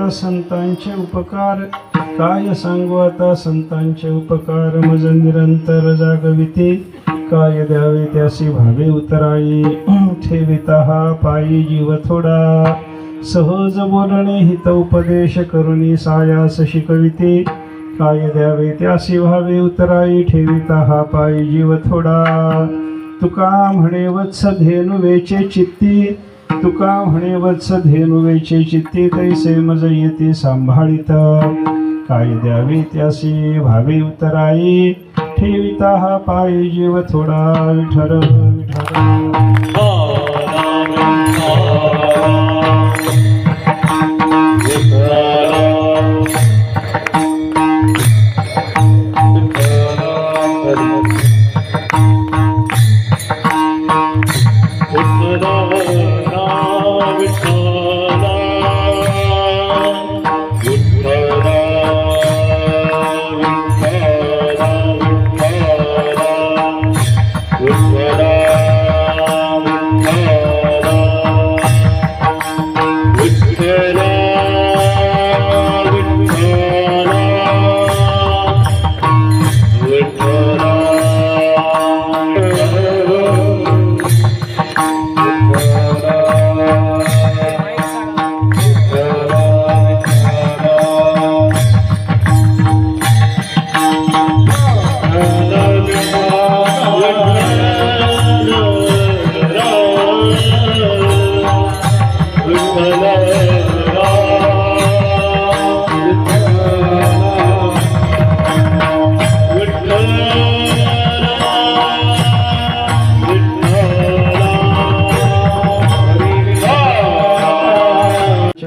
आता संतांचे उपकार, काय सांगू आता संतांचे उपकार. मज निरंतर जागविते, काय द्यावे त्यासी भावे उतराई. ठेविता हा पायी जीव थोडा, सहज बोलणे हित उपदेश करुणी सायास शिकविते. काय द्यावे त्यासी भावे उतराई, ठेविता हा पायी जीव थोडा. तुका म्हणे वत्स धेनु वेचे चित्ती, तुका म्हणे वत्स धेनु वेचे चित्ती. तैसे मज येते सांभाळित, काय द्यावे त्यासी भावे उतराई. ठेविता हा पायी जीव थोडा. विठ्ठल विठ्ठल.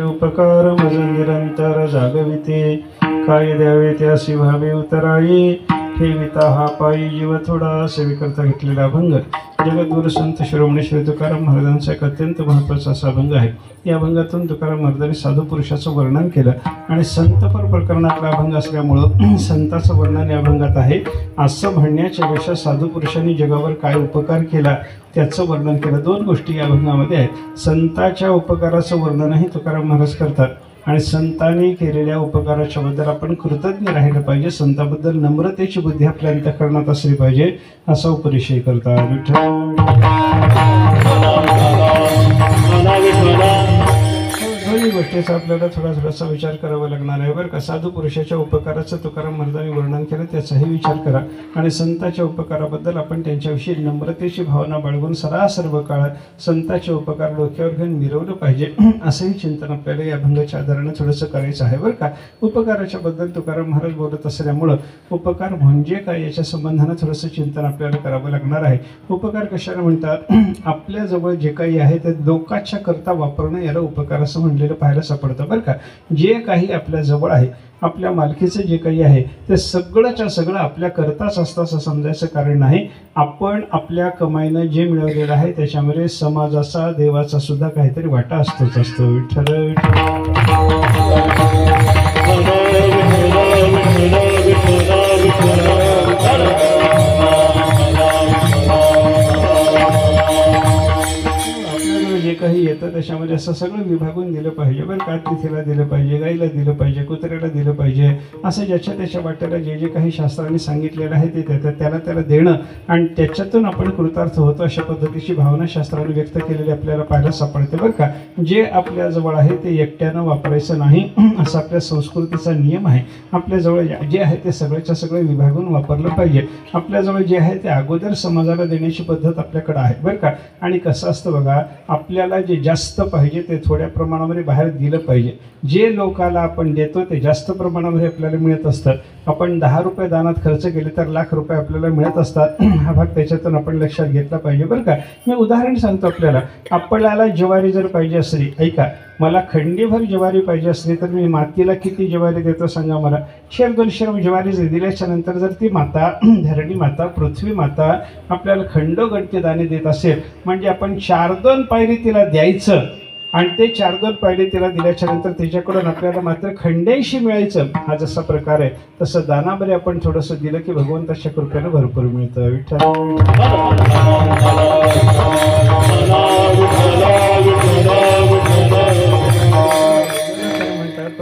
उपकार मज निरंतर जागविते, काय द्यावे त्यासी भावे उतराई. ठेविता हा पायी जीव थोडा. सेवेकरता घेतलेला अभंग जगद्गुरु संत शिरोमणी श्री तुकाराम महाराजांचा एक अत्यंत महत्त्वाचा असा अभंग आहे. या अभंगातून तुकाराम महाराजांनी साधू पुरुषाचं वर्णन केलं आणि संतपर प्रकरणातला अभंग असल्यामुळं संताचं वर्णन या अभंगात आहे. असं म्हणण्याच्या पेक्षा साधू पुरुषांनी जगावर काय उपकार केला त्याचं वर्णन केलं. दोन गोष्टी या अभंगामध्ये आहेत. संताच्या उपकाराचं वर्णनही तुकाराम महाराज करतात आणि संतांनी केलेल्या उपकाराच्या बद्दल आपण कृतज्ञ राहिलं पाहिजे. संताबद्दल नम्रतेची बुद्धी आपल्या अंतःकरणात असली पाहिजे असा उपदेशही करतात. दोन्ही गोष्टीचा आपल्याला थोडासा विचार करावा लागणार आहे बरं का. साधू पुरुषाच्या उपकाराचं तुकाराम महाराजांनी वर्णन केलं त्याचाही विचार करा आणि संतांच्या उपकाराबद्दल आपण त्यांच्याविषयी नम्रतेची भावना बाळगून सर्व काळ संतांचे उपकार डोक्यावर घेऊन मिरवलं पाहिजे असंही चिंतन आपल्याला या अभंगाच्या आधारानं थोडंसं करायचं आहे बरं का. उपकाराच्या बद्दल तुकाराम महाराज बोलत असल्यामुळं उपकार म्हणजे काय याच्या संबंधानं थोडंसं चिंतन आपल्याला करावं लागणार आहे. उपकार कशाला म्हणतात? आपल्याजवळ जे काही आहे ते लोकांच्या करता वापरणं याला उपकार असं म्हणलेलं पाहायला सापडतं बरं का. जे काही आपल्या जवळ आहे, आपल्या मालकीचं जे काही आहे ते सगळंच्या सगळं आपल्या करताच असतं असं समजायचं कारण नाही. आपण आपल्या कमाईनं जे मिळवलेलं आहे त्याच्यामध्ये समाजाचा देवाचा सुद्धा काहीतरी वाटा असतोच असतो. विठ्ठल जे काही येतं त्याच्यामध्ये असं सगळं विभागून दिलं पाहिजे बरं का. तिथेला दिलं पाहिजे, गाईला दिलं पाहिजे, कुत्र्याला दिलं पाहिजे, असं ज्याच्या त्याच्या वाट्याला जे जे काही शास्त्रांनी सांगितलेलं आहे ते त्याला देणं आणि त्याच्यातून आपण कृतार्थ होतो अशा पद्धतीची भावना शास्त्राने व्यक्त केलेली आपल्याला पाहायला सापडते बरं का. जे आपल्याजवळ आहे ते एकट्यानं वापरायचं नाही असा आपल्या संस्कृतीचा नियम आहे. आपल्याजवळ जे आहे ते सगळ्याच्या सगळं विभागून वापरलं पाहिजे. आपल्याजवळ जे आहे ते अगोदर समाजाला देण्याची पद्धत आपल्याकडे आहे बरं का. आणि कसं असतं बघा, आपल्याला जे जास्त पाहिजे ते थोड्या प्रमाणामध्ये बाहेर दिलं पाहिजे. जे लोकाला आपण देतो ते जास्त प्रमाणामध्ये आपल्याला मिळत असतं. आपण 10 रुपये दानात खर्च केले तर लाख रुपये आपल्याला मिळत असतात. हा भाग त्याच्यातून आपण लक्षात घेतला पाहिजे बरं का. मी उदाहरण सांगतो आपल्याला. आपल्याला ज्वारी जर पाहिजे असली, ऐका, मला खंडीभर ज्वारी पाहिजे असली तर मी मातीला किती ज्वारी देतो सांगा मला? 100-200 ज्वारी दिल्याच्या नंतर जर ती माता, धरणी माता, पृथ्वी माता आपल्याला खंडोगणके दाणे देत असेल म्हणजे आपण 4-2 पायरी तिला द्यायचं आणि ते 4-2 पायरी तिला दिल्याच्या नंतर त्याच्याकडून आपल्याला मात्र खंड्याशी मिळायचं. हा जसा प्रकार आहे तसं दानामध्ये आपण थोडंसं दिलं की भगवंताच्या कृपेनं भरपूर मिळतं. विठ्ठल म्हणतात,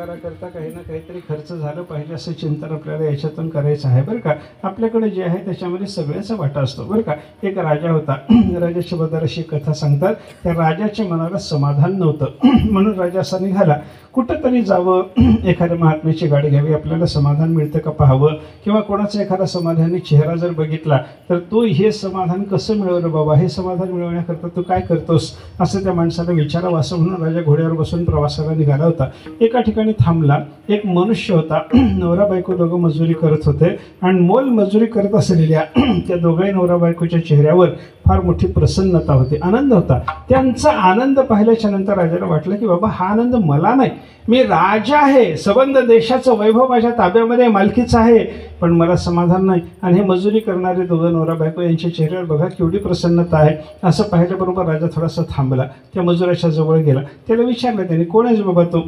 उपकाराकरता काही ना काहीतरी खर्च झालं पाहिजे असं चिंतन आपल्याला याच्यातून करायचं आहे बरं का. आपल्याकडे जे आहे त्याच्यामध्ये सगळ्याचा वाटा असतो बरं का. एक राजा होता. राजाची बद्दल अशी कथा सांगतात. त्या राजाच्या मनाला समाधान नव्हतं म्हणून राजा असा निघाला कुठंतरी जावं, एखाद्या महात्म्याची गाडी घ्यावी, आपल्याला समाधान मिळतं का पाहावं, किंवा कोणाचा एखादा समाधानी चेहरा जर बघितला तर तू हे समाधान कसं मिळवलं बाबा, हे समाधान मिळवण्याकरता तू काय करतोस असं त्या माणसाला विचारावं. असं म्हणून राजा घोड्यावर बसून प्रवासाला निघाला होता. एका ठिकाणी थांबला. एक मनुष्य होता. नवरा बायको दोघं मजुरी करत होते आणि मोल मजुरी करत असलेल्या त्या दोघाही नवरा बायकोच्या चेहऱ्यावर फार मोठी प्रसन्नता होती, आनंद होता. त्यांचा आनंद पाहिल्याच्या नंतर राजाला वाटलं की बाबा हा आनंद मला नाही, मी राजा आहे, सबंध देशाचं वैभव माझ्या ताब्यामध्ये मालकीचं आहे, पण मला समाधान नाही. आणि हे मजुरी करणारे दोघं नवरा बायको यांच्या चेहऱ्यावर बघा केवढी प्रसन्नता आहे. असं पाहिल्याबरोबर राजा थोडासा थांबला. त्या मजुराच्या जवळ गेला. त्याला विचारलं त्याने, कोण आहेस बाबा तू?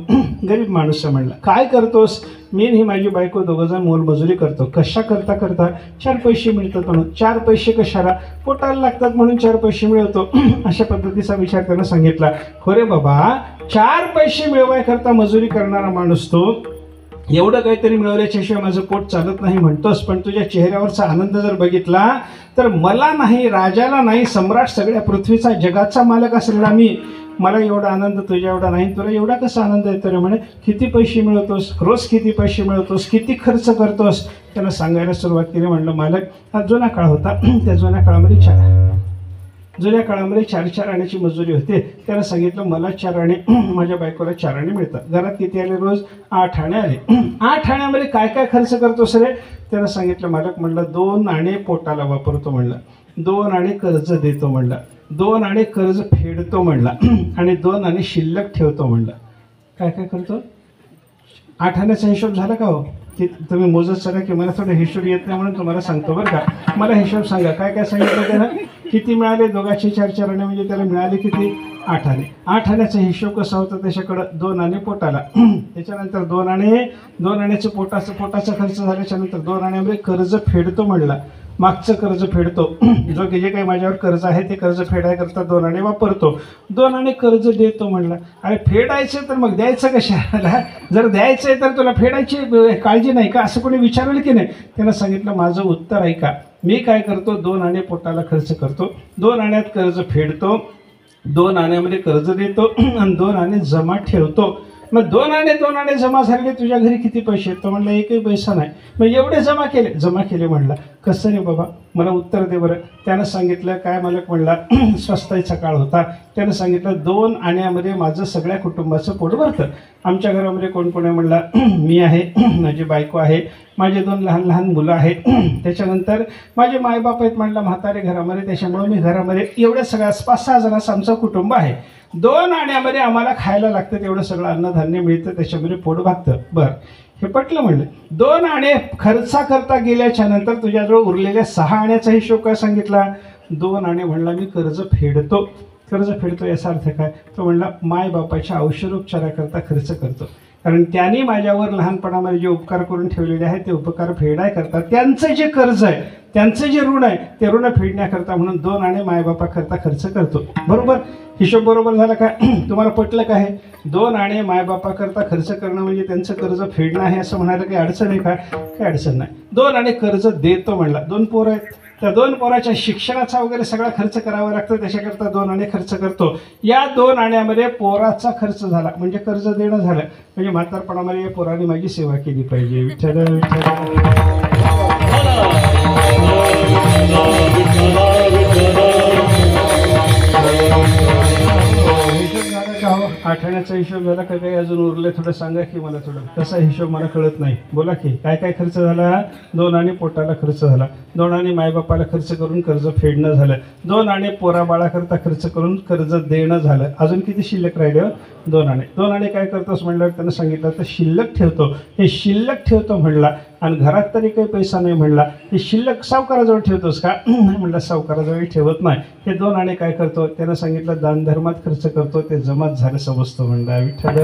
गरीब माणूस म्हणला. काय करतोस? मी ही माझी बायको दोघंजण मोलमजुरी करतो. कशा करता 4 पैसे मिळतात म्हणून. 4 पैसे कशाला? पोटाला लागतात म्हणून 4 पैसे मिळवतो. अशा पद्धतीचा विचार त्यानं सांगितला. हो रे बाबा, 4 पैसे मिळवायकरता मजुरी करणारा माणूस तो, एवढं काहीतरी मिळवल्याच्याशिवाय माझं पोट चालत नाही म्हणतोस, पण तुझ्या चेहऱ्यावरचा आनंद जर बघितला तर मला नाही, राजाला नाही, सम्राट सगळ्या पृथ्वीचा जगाचा मालक असलेला मी, मला एवढा आनंद तुझ्या एवढा नाही. तुला एवढा कसा आनंद येतो रे? म्हणे किती पैसे मिळवतोस रोज, किती पैसे मिळवतोस, किती खर्च करतोस? त्यानं सांगायला सुरुवात केली. म्हणलं मालक, हा जुना काळ होता. त्या जुन्या काळामध्ये 4 आण्याची मजुरी होते. त्यानं सांगितलं मला 4 आणे, माझ्या बायकोला 4 आणे मिळतात. घरात किती आले रोज? 8 आणे आले. 8 आण्यामध्ये काय काय खर्च करतोस रे? त्यानं सांगितलं मालक, म्हणलं 2 आणे पोटाला वापरतो म्हणलं, 2 आणे कर्ज देतो म्हणलं, 2 आणे कर्ज फेडतो म्हणला, आणि 2 आणे शिल्लक ठेवतो म्हणलं. काय काय करतो? 8 आण्याचा हिशोब झाला का हो? की तुम्ही मोजत चला की मला थोडं हिशोब येत नाही म्हणून तुम्हाला सांगतो बरं का. मला हिशोब सांगा काय काय सांगितलं त्यानं? किती मिळाले? दोघांचे 4 आणे म्हणजे त्याला मिळाले किती? 8 आणे. 8 आण्याचा हिशोब कसा होता त्याच्याकडं? 2 आणे पोटाला, त्याच्यानंतर 2 आण्याचं पोटाचा खर्च झाल्याच्या नंतर 2 आण्यामध्ये कर्ज फेडतो म्हणला, मागचं कर्ज फेडतो. जो की जे काही माझ्यावर कर्ज आहे ते कर्ज फेडायकरता 2 आणे वापरतो. 2 आणे कर्ज देतो म्हणला. अरे फेडायचं तर मग द्यायचं कशाला? जर द्यायचं आहे तर तुला फेडायची काळजी नाही का असं कोणी विचारलं की नाही? त्यानं सांगितलं माझं उत्तर ऐका, मी काय करतो? 2 आणे पोटाला खर्च करतो, 2 आण्यात कर्ज फेडतो, 2 आण्यामध्ये कर्ज देतो आणि 2 आणे जमा ठेवतो. मग 2 आणे जमा झाले, तुझ्या घरी किती पैसे आहेत? तो म्हणला एकही पैसा नाही. मग एवढे जमा केले म्हणला. कसं रे बाबा, मला उत्तर दे बरं. त्यानं सांगितलं काय मालक म्हणला, स्वस्ताईचा काळ होता. त्यानं सांगितलं 2 आण्यामध्ये माझं सगळ्या कुटुंबाचं पोट भरतं. आमच्या घरामध्ये कोण कोण आहे म्हणला? मी आहे, माझी बायको आहे, माझे 2 लहान मुलं आहेत, त्याच्यानंतर माझे मायबाप आहेत म्हणला म्हातारे घरामध्ये, त्याच्यामुळे मी घरामध्ये एवढ्या सगळ्या 5-6 जणांचं आमचं कुटुंब आहे. 2 आण्यामध्ये आम्हाला खायला लागतं, तेवढं सगळं अन्नधान्य मिळतं, त्याच्यामध्ये पोट भागतं. बरं, हे पटलं म्हणलं. 2 आणे खर्चा करता गेल्याच्या नंतर तुझ्याजवळ उरलेल्या 6 आण्याचा हिशोब काय सांगितला? 2 आणे म्हणला मी कर्ज फेडतो. याचा अर्थ काय? तो म्हणला मायबापाच्या औषधोपचाराकरता खर्च करतो, कारण त्यांनी माझ्यावर लहानपणामध्ये जे उपकार करून ठेवलेले आहेत ते उपकार फेडाय करता, त्यांचं जे कर्ज आहे, त्यांचं जे ऋण आहे ते ऋण फेडण्याकरता म्हणून 2 आणे मायबापाकरता खर्च करतो. बरोबर? हिशोब बरोबर झाला का? तुम्हाला पटलं का? हे 2 आणे मायबापाकरता खर्च करणं म्हणजे त्यांचं कर्ज फेडणं आहे असं म्हणायला काही अडचण आहे का? काही अडचण नाही. 2 आणे कर्ज देतो म्हणला. 2 पोरं आहेत, त्या 2 पोराच्या शिक्षणाचा वगैरे सगळा खर्च करावा लागतो, त्याच्याकरता 2 आणे खर्च करतो. या 2 आण्यामध्ये पोराचा खर्च झाला म्हणजे कर्ज देणं झालं, म्हणजे म्हातारपणामध्ये या पोराने माझी सेवा केली पाहिजे. विठ्ठल हिशोब झाला का हो? 8 आण्याचा हिशोब झाला का? काही अजून उरले? थोडं सांगा की मला. थोडं तसा हिशोब मला कळत नाही. बोला की काय काय खर्च झाला? 2 आणे पोटाला खर्च झाला, 2 आणे मायबापाला खर्च करून कर्ज फेडणं झालं, 2 आणे पोराबाळाकरता खर्च करून कर्ज देणं झालं. अजून किती शिल्लक राहिले? 2 आणे. 2 आणे काय करतोस म्हणल्यावर त्यानं सांगितलं तर शिल्लक ठेवतो. हे शिल्लक ठेवतो म्हणला. आणि घरात तरी काही पैसा नाही म्हणला. हे शिल्लक सावकाराजवळ ठेवतोस का? नाही म्हणला, सावकाराजवळ ठेवत नाही. हे 2 आणे काय करतो? त्यानं सांगितलं दानधर्मात खर्च करतो, ते जमात झालं समजतो म्हणला. विठ्ठल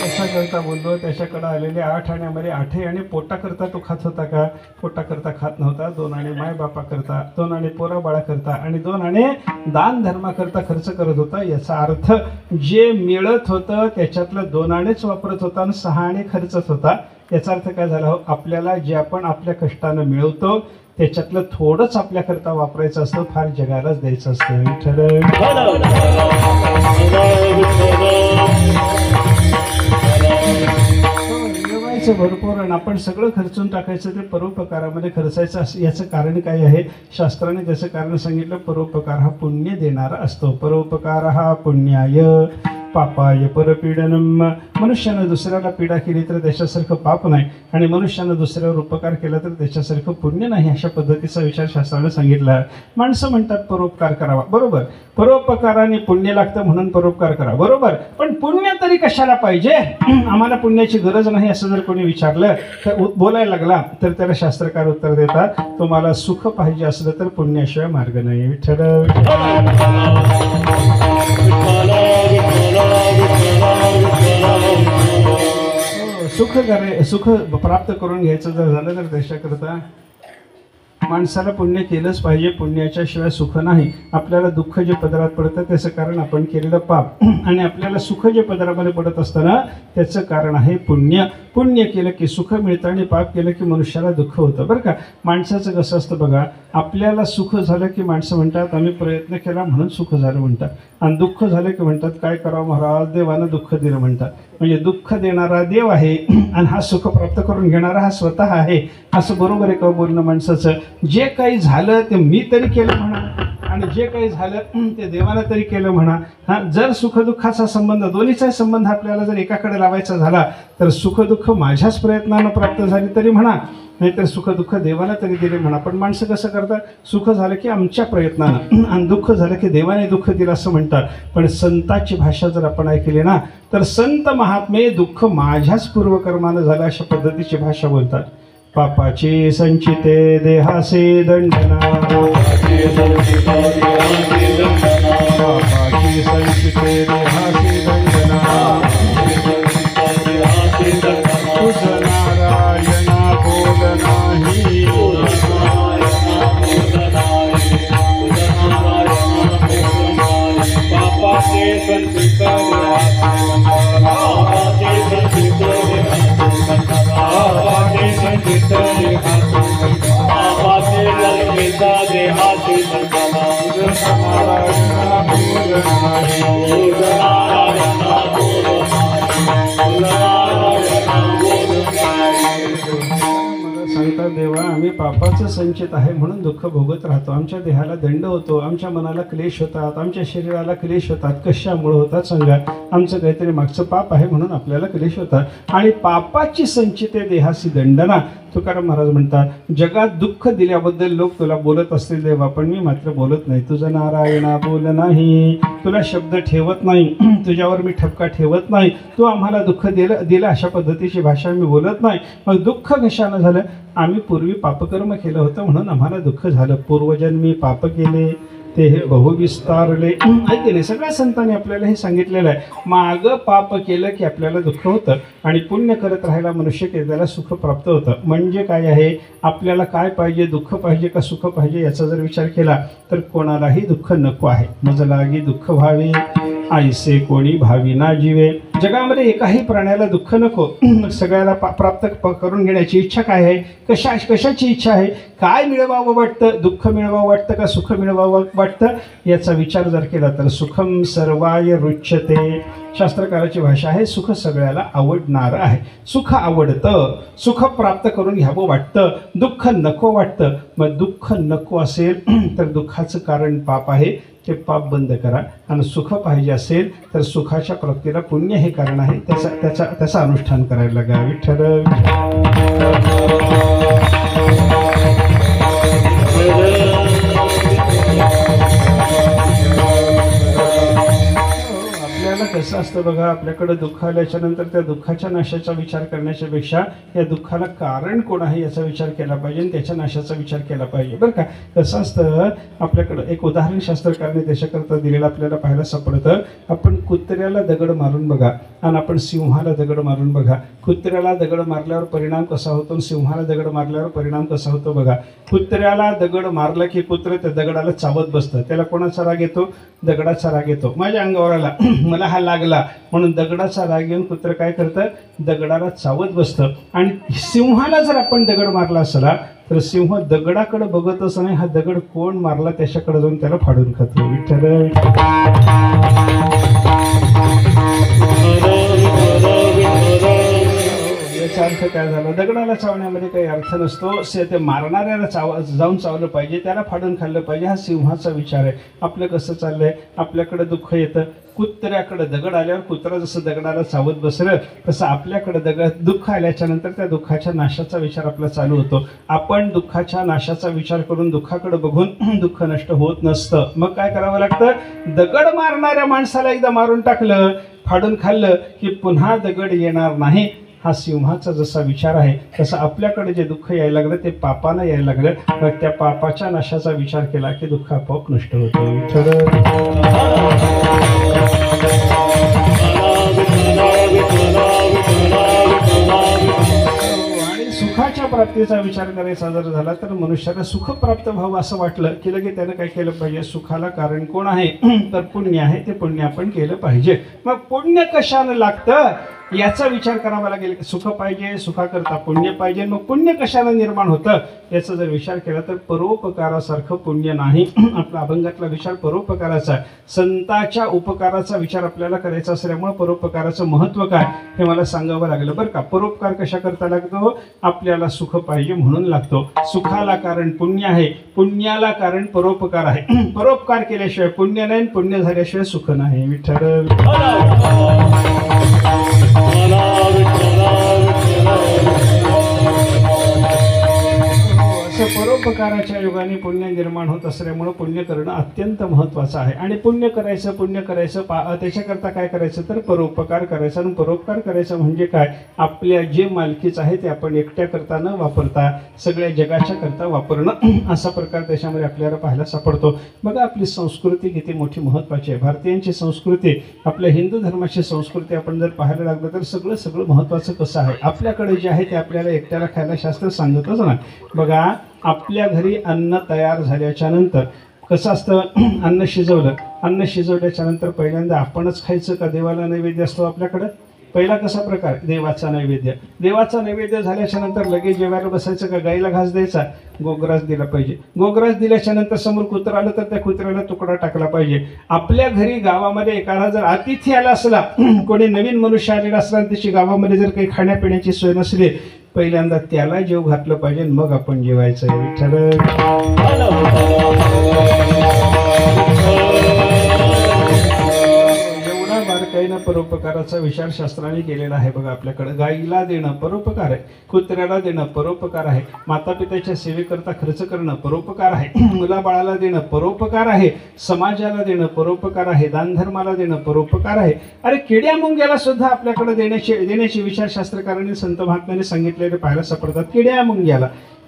कसा करता बोललो, त्याच्याकडे आलेले 8 आण्यामध्ये 8 आणे पोटाकरता तो खात होता का? पोटाकरता खात नव्हता. 2 आणे मायबापा करता, 2 आणे पोरा बाळा करता आणि 2 आणे दान धर्माकरता खर्च करत होता. याचा अर्थ जे मिळत होतं त्याच्यातलं 2 आणेच वापरत होता आणि 6 आणे खर्चत होता. याचा अर्थ काय झाला? आपल्याला जे आपण आपल्या कष्टानं मिळवतो त्याच्यातलं थोडंच आपल्याकरता वापरायचं असतं, फार जगालाच द्यायचं असतं. मिळवायचं भरपूर आणि आपण सगळं खर्चून टाकायचं, ते परोपकारामध्ये खर्चायचं असं. याचं कारण काय आहे? शास्त्राने त्याचं कारण सांगितलं. परोपकार हा पुण्य देणारा असतो. परोपकार हा पुण्याय पापाय परपीडनम. मनुष्यानं दुसऱ्याला पीडा केली तर त्याच्यासारखं पाप नाही आणि मनुष्यानं दुसऱ्यावर उपकार केला तर त्याच्यासारखं पुण्य नाही. अशा पद्धतीचा विचार शास्त्राने सांगितला. माणसं म्हणतात परोपकार करावा, बरोबर. परोपकाराने पुण्य लागतं म्हणून परोपकार करा, बरोबर. पण पुण्य तरी कशाला पाहिजे? आम्हाला पुण्याची गरज नाही असं जर कोणी विचारलं तर बोलायला लागला तर त्याला शास्त्रकार उत्तर देतात, तुम्हाला सुख पाहिजे असलं तर पुण्याशिवाय मार्ग नाही. विठ्ठल सुख प्राप्त करून घ्यायचं जर झालं तर त्याच्याकरता माणसाला पुण्य केलंच पाहिजे. पुण्याच्या शिवाय सुख नाही. आपल्याला दुःख जे पदरात पडतं त्याचं कारण आपण केलेलं पाप आणि आपल्याला सुख जे पदरामध्ये पडत असताना त्याचं कारण आहे पुण्य. पुण्य केलं की सुख मिळतं आणि पाप केलं की मनुष्याला दुःख होतं, बरं का. माणसाचं कसं असतं बघा, आपल्याला सुख झालं की माणसं म्हणतात आम्ही प्रयत्न केला म्हणून सुख झालं म्हणतात, आणि दुःख झालं की म्हणतात काय करावं महाराज, देवानं दुःख दिलं म्हणतात. म्हणजे दुःख देणारा देव आहे आणि हा सुख प्राप्त करून घेणारा हा स्वतः आहे. असं बरोबर आहे का बोलणं माणसाचं? जे काही झालं ते मी तरी केलं म्हणा आणि जे काही झालं ते देवाला तरी केलं म्हणा. हां, जर सुखदुःखाचा संबंध, दोन्हीचा संबंध आपल्याला जर एकाकडे लावायचा झाला तर सुखदुःख माझ्याच प्रयत्नानं प्राप्त झाली तरी म्हणा, नाहीतर सुखदुःख देवाला तरी दिले म्हणा. पण माणसं कसं करतात? सुख झालं की आमच्या प्रयत्नानं आणि दुःख झालं की देवाने दुःख दिलं असं म्हणतात. पण संताची भाषा जर आपण ऐकली ना तर संत महात्मे दुःख माझ्याच पूर्वकर्मानं झालं अशा पद्धतीची भाषा बोलतात. पापाची संचिते देहासे दंडना, पापाची संचिते देहासे दंडना, तुझ नारायणा बोल नाही, पापाचे संचित सांगता देवा आम्ही पापाचं संचित आहे म्हणून दुःख भोगत राहतो. आमच्या देहाला दंड होतो, आमच्या मनाला क्लेश होतात, आमच्या शरीराला क्लेश होतात. कशामुळे होतात सांगा? आमचं काहीतरी मागचं पाप आहे म्हणून आपल्याला क्लेश होतात. आणि पापाची संचिते देहासी दंडना. तुकाराम महाराज म्हणतात जगात दुःख दिल्याबद्दल लोक तुला बोलत असतील देवा, पण मी मात्र बोलत नाही. तुझं नारायणा बोल नाही, तुला शब्द ठेवत नाही, तुझ्यावर मी ठपका ठेवत नाही. तू आम्हाला दुःख दिलं अशा पद्धतीची भाषा मी बोलत नाही. मग दुःख कशानं झालं? आम्ही पूर्वी पापकर्म केलं होतं म्हणून आम्हाला दुःख झालं. पूर्वजन्मी पाप केले ते हे बहुविस्तारले. ऐकले नाही, सगळ्या संतांनी आपल्याला हे सांगितलेलं आहे. मागं पाप केलं की आपल्याला दुःख होतं आणि पुण्य करत राहायला मनुष्य की त्याला सुख प्राप्त होतं. म्हणजे काय आहे? आपल्याला काय पाहिजे? दुःख पाहिजे का सुख पाहिजे? याचा जर विचार केला तर कोणालाही दुःख नको आहे. मज लागी दुःख व्हावे आईसे कोणी भावी ना जीवे. जगामध्ये एकाही प्राण्याला दुःख नको. सगळ्याला प्राप्त करून घेण्याची इच्छा काय आहे? कशाची इच्छा आहे? काय मिळवावं वाटतं? दुःख मिळवावं वाटतं का सुख मिळवावं वाटतं? याचा विचार जर केला तर सुखम सर्वाय रुच्यते. शास्त्रकाराची भाषा आहे सुख सगळ्याला आवडणार आहे. सुख आवडतं, सुख प्राप्त करून घ्यावं वाटतं, दुःख नको वाटतं. मग दुःख नको असेल तर दुःखाचं कारण पाप आहे, ते पाप बंद करा. आणि सुख पाहिजे असेल तर सुखाच्या प्राप्तीला पुण्य हे कारण आहे, त्याचं अनुष्ठान करायला लागा. विठ्ठल कसं असतं बघा, आपल्याकडे दुःख आल्याच्या नंतर त्या दुःखाच्या नाशाचा विचार करण्याच्या पेक्षा या दुःखाला कारण कोण आहे याचा विचार केला पाहिजे आणि त्याच्या नाशाचा विचार केला पाहिजे बरं का. कसं असतं, आपल्याकडं एक उदाहरण शास्त्रकारने त्याच्याकरता दिलेलं आपल्याला पाहायला सापडतं. आपण कुत्र्याला दगड मारून बघा आणि आपण सिंहाला दगड मारून बघा. कुत्र्याला दगड मारल्यावर परिणाम कसा होतो आणि सिंहाला दगड मारल्यावर परिणाम कसा होतो बघा. कुत्र्याला दगड मारला की कुत्र त्या दगडाला चावत बसतं. त्याला कोणाचा राग येतो? दगडाचा राग येतो. माझ्या अंगावर आला, मला हा लागला म्हणून दगडाचा राग येऊन कुत्र काय करतं? दगडाला चावत बसतं. आणि सिंहाला जर आपण दगड मारला असला तर सिंह दगडाकडे बघतच नाही, हा दगड कोण मारला त्याच्याकडे जाऊन त्याला फाडून खातो. विठ्ठल याचा अर्थ काय झाला? दगडाला चावण्यामध्ये काही अर्थ नसतो. ते मारणाऱ्याला जाऊन चावलं पाहिजे, त्याला फाडून खाल्लं पाहिजे, हा सिंहाचा विचार आहे. आपलं कसं चाललंय? आपल्याकडे दुःख येतं, कुत्र्याकडे दगड आल्यावर कुत्रा जसं दगडाला चावत बसलं तसं आपल्याकडे दुःख आल्याच्या नंतर त्या दुःखाच्या नाशाचा विचार आपला चालू होतो. आपण दुःखाच्या नाशाचा विचार करून दुःखाकडे बघून दुःख नष्ट होत नसतं. मग काय करावं लागतं? दगड मारणाऱ्या माणसाला एकदा मारून टाकलं, फाडून खाल्लं की पुन्हा दगड येणार नाही. हा सिंहाचा जसा विचार आहे तसं आपल्याकडे जे दुःख यायला लागलं ते पापानं यायला लागलं, मग त्या पापाच्या नाशाचा विचार केला की दुःख आपोआप नष्ट होतं. आणि सुखाच्या प्राप्तीचा विचार करायचा जर झाला तर मनुष्याला सुख प्राप्त व्हावं असं वाटलं की लगे त्यानं काय केलं पाहिजे? सुखाला कारण कोण आहे? तर पुण्य आहे. ते पुण्य आपण केलं पाहिजे. मग पुण्य कशानं लागतं याचा विचार करावा लागेल. सुख पाहिजे, सुखाकरता पुण्य पाहिजे. मग पुण्य कशाला निर्माण होतं याचा जर विचार केला तर परोपकारासारखं पुण्य नाही. आपला अभंगातला विचार परोपकाराचा आहे. संतांच्या उपकाराचा विचार आपल्याला करायचा असल्यामुळे परोपकाराचं महत्त्व काय हे मला सांगावं लागलं बरं का. परोपकार कशा करता लागतो? आपल्याला सुख पाहिजे म्हणून लागतो. सुखाला कारण पुण्य आहे, पुण्याला कारण परोपकार आहे. परोपकार केल्याशिवाय पुण्य नाही, पुण्य झाल्याशिवाय सुख नाही. विठ्ठल परोपकाराच्या योगाने पुण्य निर्माण होत असल्यामुळे पुण्य करणं अत्यंत महत्त्वाचं आहे. आणि पुण्य करायचं त्याच्याकरता काय करायचं तर परोपकार करायचा. आणि परोपकार करायचं म्हणजे काय? आपल्या जे मालकीचं आहे ते आपण एकट्या करता न वापरता सगळ्या जगाच्या करता वापरणं असा प्रकार त्याच्यामध्ये आपल्याला पाहायला सापडतो. बघा, आपली संस्कृती किती मोठी महत्त्वाची आहे. भारतीयांची संस्कृती, आपल्या हिंदू धर्माची संस्कृती आपण जर पाहायला लागलं तर सगळं महत्त्वाचं कसं आहे? आपल्याकडे जे आहे ते आपल्याला एकट्याला खायला शास्त्र सांगतच नाही. बघा, आपल्या घरी अन्न तयार झाल्याच्या नंतर कसं असतं? अन्न शिजवल्याच्या नंतर पहिल्यांदा आपणच खायचं का देवाला नैवेद्य असतो आपल्याकडं? पहिला कसा प्रकार? देवाचा नैवेद्य झाल्याच्या नंतर लगेच जेवायला बसायचं का? गाईला घास द्यायचा, गोग्रास दिला पाहिजे. गोग्रास दिल्याच्या नंतर समोर कुत्रा आलं तर त्या कुत्र्याला तुकडा टाकला पाहिजे. आपल्या घरी गावामध्ये एखादा जर अतिथी आला असला, कोणी नवीन मनुष्य आलेला असला आणि त्याची गावामध्ये जर काही खाण्यापिण्याची सोय नसली, पहिल्यांदा त्याला जेव घातलं पाहिजे, मग आपण जेवायचं. विठ्ठल बारकाईनं परोपकाराचा विचार शास्त्राने केलेला आहे. बघा, आपल्याकडे गाईला देणं परोपकार आहे, कुत्र्याला देणं परोपकार आहे, माता पित्याच्या सेवेकरता खर्च करणं परोपकार आहे, मुलाबाळाला देणं परोपकार आहे, समाजाला देणं परोपकार आहे, दानधर्माला देणं परोपकार आहे. अरे, किड्या मुंग्याला सुद्धा आपल्याकडे देण्याचे विचार शास्त्रकारांनी संत महात्म्याने सांगितलेले पाहायला सापडतात.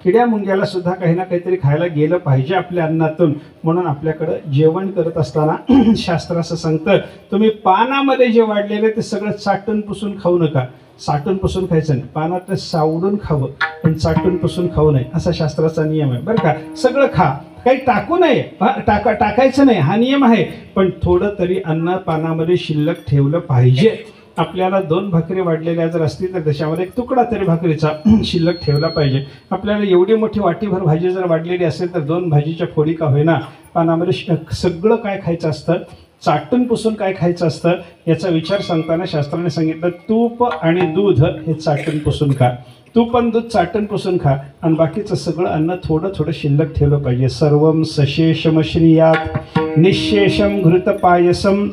किड्या मुंग्याला सुद्धा काही ना काहीतरी खायला गेलं पाहिजे आपल्या अन्नातून. म्हणून आपल्याकडं जेवण करत असताना शास्त्र असं सांगतं, तुम्ही पानामध्ये जे वाढलेलं ते सगळं चाटून पुसून खाऊ नका. साठून पुसून खायचं नाही, पानातलं सावडून खावं पण चाटून पुसून खाऊ नये असा शास्त्राचा नियम आहे बरं का. सगळं खा, काही टाकू नये, टाकायचं नाही हा नियम आहे. पण थोडं तरी अन्न पानामध्ये शिल्लक ठेवलं पाहिजे. आपल्याला 2 भाकरी वाढलेल्या जर असतील तर त्याच्यामध्ये 1 तुकडा तरी भाकरीचा शिल्लक ठेवला पाहिजे. आपल्याला एवढी मोठी वाटीभर भाजी जर वाढलेली असेल तर 2 भाजीच्या फोडी का होईना पानामध्ये सगळं काय खायचं असतं, चाटून पुसून काय खायचं असतं याचा विचार सांगताना शास्त्राने सांगितलं, तूप आणि दूध हे चाटून पुसून खा. तूप आणि दूध चाटून पुसून खा आणि बाकीचं सगळं अन्न थोडं शिल्लक ठेवलं पाहिजे. सर्वम सशेषम श्रियात निशेषम घृत पायसम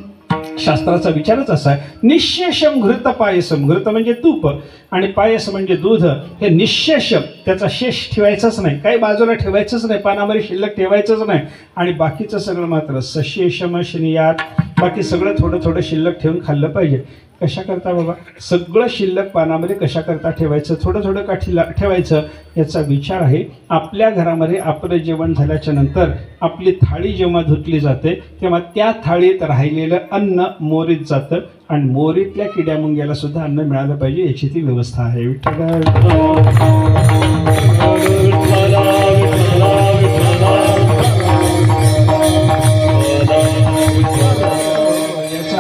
शास्त्राचा विचारच असा आहे, निःशेषम घृत पायसम. घृत म्हणजे तूप आणि पायस म्हणजे दूध. हे निःशेषम, त्याचा शेष ठेवायचाच नाही, काही बाजूला ठेवायचंच नाही, पानामध्ये शिल्लक ठेवायचंच नाही. आणि बाकीचं सगळं मात्र सशेषम शनियात, बाकी सगळं थोडं थोडं शिल्लक ठेवून खाल्लं पाहिजे. कशा करता बाबा, सगळं शिल्लक पानामध्ये कशा करता ठेवायचं, थोडं थोडं का ठेवायचं, याचा विचार आहे. आपल्या घरामध्ये आपलं जेवण झाल्याच्या नंतर आपली थाळी जेव्हा धुतली जाते तेव्हा त्या थाळीत राहिलेलं अन्न मोरीत जातं आणि मोरीतल्या किड्यामुंग्याला सुद्धा अन्न मिळालं पाहिजे, याची ती व्यवस्था आहे.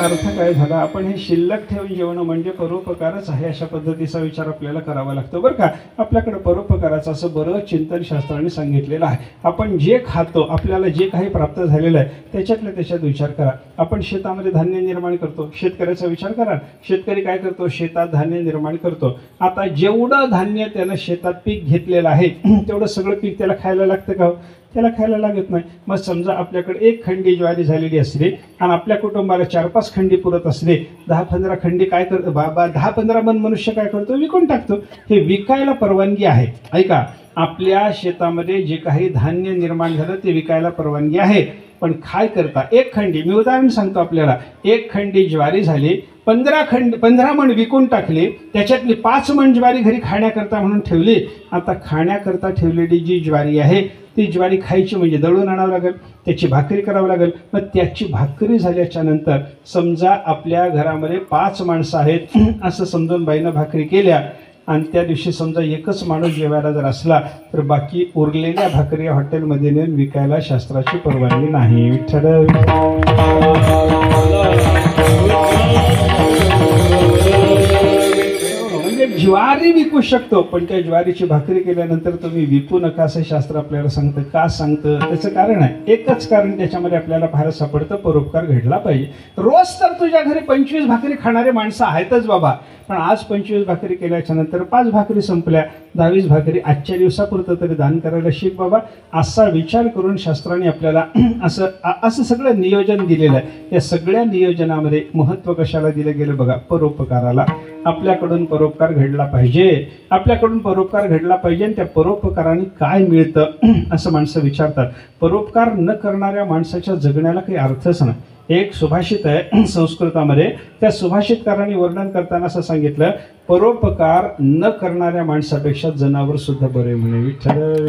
अर्थ काय झाला, आपण हे शिल्लक ठेवून जेवणं म्हणजे परोपकारच आहे, अशा पद्धतीचा विचार आपल्याला करावा लागतो बरं का. आपल्याकडे परोपकाराचं असं बरंच चिंतन शास्त्राने सांगितलेलं आहे. आपण जे खातो, आपल्याला जे काही प्राप्त झालेलं आहे त्याच्यातल्या त्याच्यात विचार करा. आपण शेतामध्ये धान्य निर्माण करतो, शेतकऱ्याचा विचार करा. शेतकरी काय करतो, शेतात धान्य निर्माण करतो. आता जेवढं धान्य त्यानं शेतात पीक घेतलेलं आहे तेवढं सगळं पीक त्याला खायला लागतं का? त्याला खायला लागत नाही. मग समजा आपल्याकडे 1 खंडी ज्वारी झालेली असली आणि आपल्या कुटुंबाला 4-5 खंडी पुरत असले, 10-15 खंडी काय करतो बाबा, 10-15 मन मनुष्य काय करतो, विकून टाकतो. हे विकायला परवानगी आहे. ऐका, आपल्या शेतामध्ये जे काही धान्य निर्माण झालं ते विकायला परवानगी आहे, पण काय करता, 1 खंडी, मी उदाहरण सांगतो आपल्याला, 1 खंडी ज्वारी झाली, 15 मण विकून टाकले, त्याच्यातली 5 मण ज्वारी घरी खाण्याकरता म्हणून ठेवली. आता खाण्याकरता ठेवलेली जी ज्वारी आहे ती ज्वारी खायची म्हणजे दळून आणावं लागेल, त्याची भाकरी करावं लागेल. मग त्याची भाकरी झाल्याच्या नंतर समजा आपल्या घरामध्ये 5 माणसं आहेत असं समजून बाईनं भाकरी केल्या आणि त्या दिवशी समजा एकच माणूस जेवायला जर असला तर बाकी उरलेल्या भाकरी हॉटेलमध्ये नेऊन विकायला शास्त्राची परवानगी नाही. विठ्ठल ज्वारी विकू शकतो, पण त्या ज्वारीची भाकरी केल्यानंतर तुम्ही विकू नका असं शास्त्र आपल्याला सांगतं. का सांगतं? त्याचं कारण आहे, एकच कारण त्याच्यामध्ये आपल्याला फार सापडतं, परोपकार घडला पाहिजे. रोज तर तुझ्या घरी 25 भाकरी खाणारे माणसं आहेतच बाबा, पण आज 25 भाकरी केल्याच्या नंतर 5 भाकरी संपल्या, 10-20 भाकरी आजच्या दिवसापुरतं तरी दान करायला शिक बाबा. असा विचार करून शास्त्राने आपल्याला असं सगळं नियोजन दिलेलं आहे. या सगळ्या नियोजनामध्ये महत्त्व कशाला दिलं गेलं बघा, परोपकाराला. आपल्याकडून परोपकार घडला पाहिजे, आपल्याकडून परोपकार घडला पाहिजे. आणि त्या परोपकाराने काय मिळतं असं माणसं विचारतात. परोपकार न करणाऱ्या माणसाच्या जगण्याला काही अर्थच नाही. एक सुभाषित आहे संस्कृतामध्ये, त्या सुभाषितकारांनी वर्णन करताना असं सांगितलं, परोपकार न करणाऱ्या माणसापेक्षा जनावर सुद्धा बरे म्हणे. विठ्ठल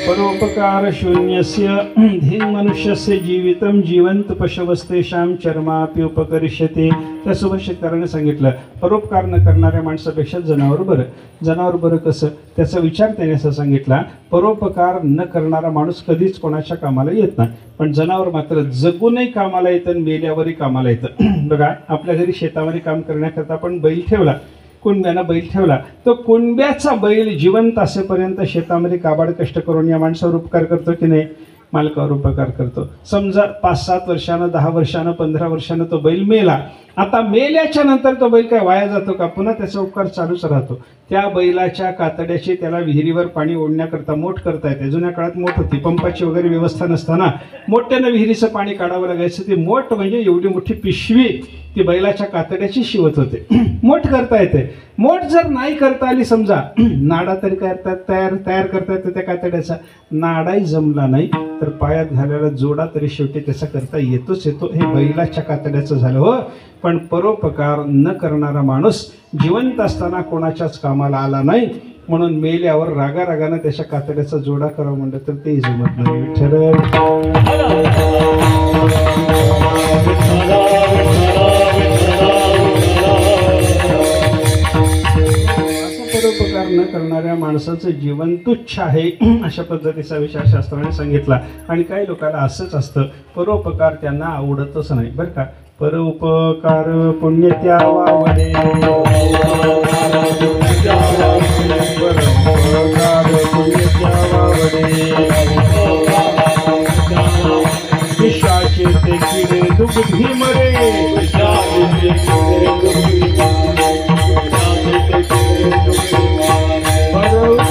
परोपकार शून्यस्य धी मनुष्यस्य जीवितम जीवंत पशवस्तेषां चर्मापि उपकरिष्यते. त्या सुभाषितकाराने सांगितलं, परोपकार न करणाऱ्या माणसापेक्षा जनावर बरं. जनावर बरं कसं? त्याचा विचार त्याने असं सांगितला, परोपकार न करणारा माणूस कधीच कोणाच्या कामाला येत नाही, पण जनावर मात्र जगूनही कामाला येतं आणि मेल्यावरही कामाला येतं. बघा, आपल्या घरी शेतामध्ये काम करण्याकरता आपण बैल ठेवला, कुणब्यानं बैल ठेवला, तो कुणब्याचा बैल जिवंत असेपर्यंत शेतामध्ये काबाड कष्ट करून या माणसावर उपकार करतो की नाही? मालकावर उपकार करतो. समजा 5-7 वर्षानं, 10 वर्षानं, 15 वर्षानं तो बैल मेला. आता मेल्याच्या नंतर तो बैल काय वाया जातो का? पुन्हा त्याचा उपकार चालूच राहतो. त्या बैलाच्या कातड्याची त्याला विहिरीवर पाणी ओढण्याकरता मोठ करता येते. जुन्या काळात मोठ होती, पंपाची वगैरे व्यवस्था नसताना मोठ्यानं विहिरीचं पाणी काढावं लागायचं. ती मोठ म्हणजे एवढी मोठी पिशवी ती बैलाच्या कातड्याची शिवत होते. मोठ करता येते. मोठ जर नाही करता आली, समजा नाडा तरी तयार करता येतं त्या कातड्याचा, नाडाही जमला नाही तर पायात घालायला जोडा तरी शेवटी त्याचा करता येतोच येतो. हे बैलाच्या कातड्याचं झालं हो. पण परोपकार न करणारा माणूस जिवंत असताना कोणाच्याच कामाला आला नाही, म्हणून मेल्यावर रागारागानं त्याच्या कातड्याचा जोडा करावा म्हणलं तर तेही जमत नाही. परोपकार न करणाऱ्या माणसाचं जीवन तुच्छ आहे अशा पद्धतीचा विचार शास्त्राने सांगितला. आणि काही लोकांना असंच असतं, परोपकार त्यांना आवडतच नाही बरं का. परोपकार पुण्य त्यावावडे, विषाचे ते किडे दुग्धी मरे, परोपकार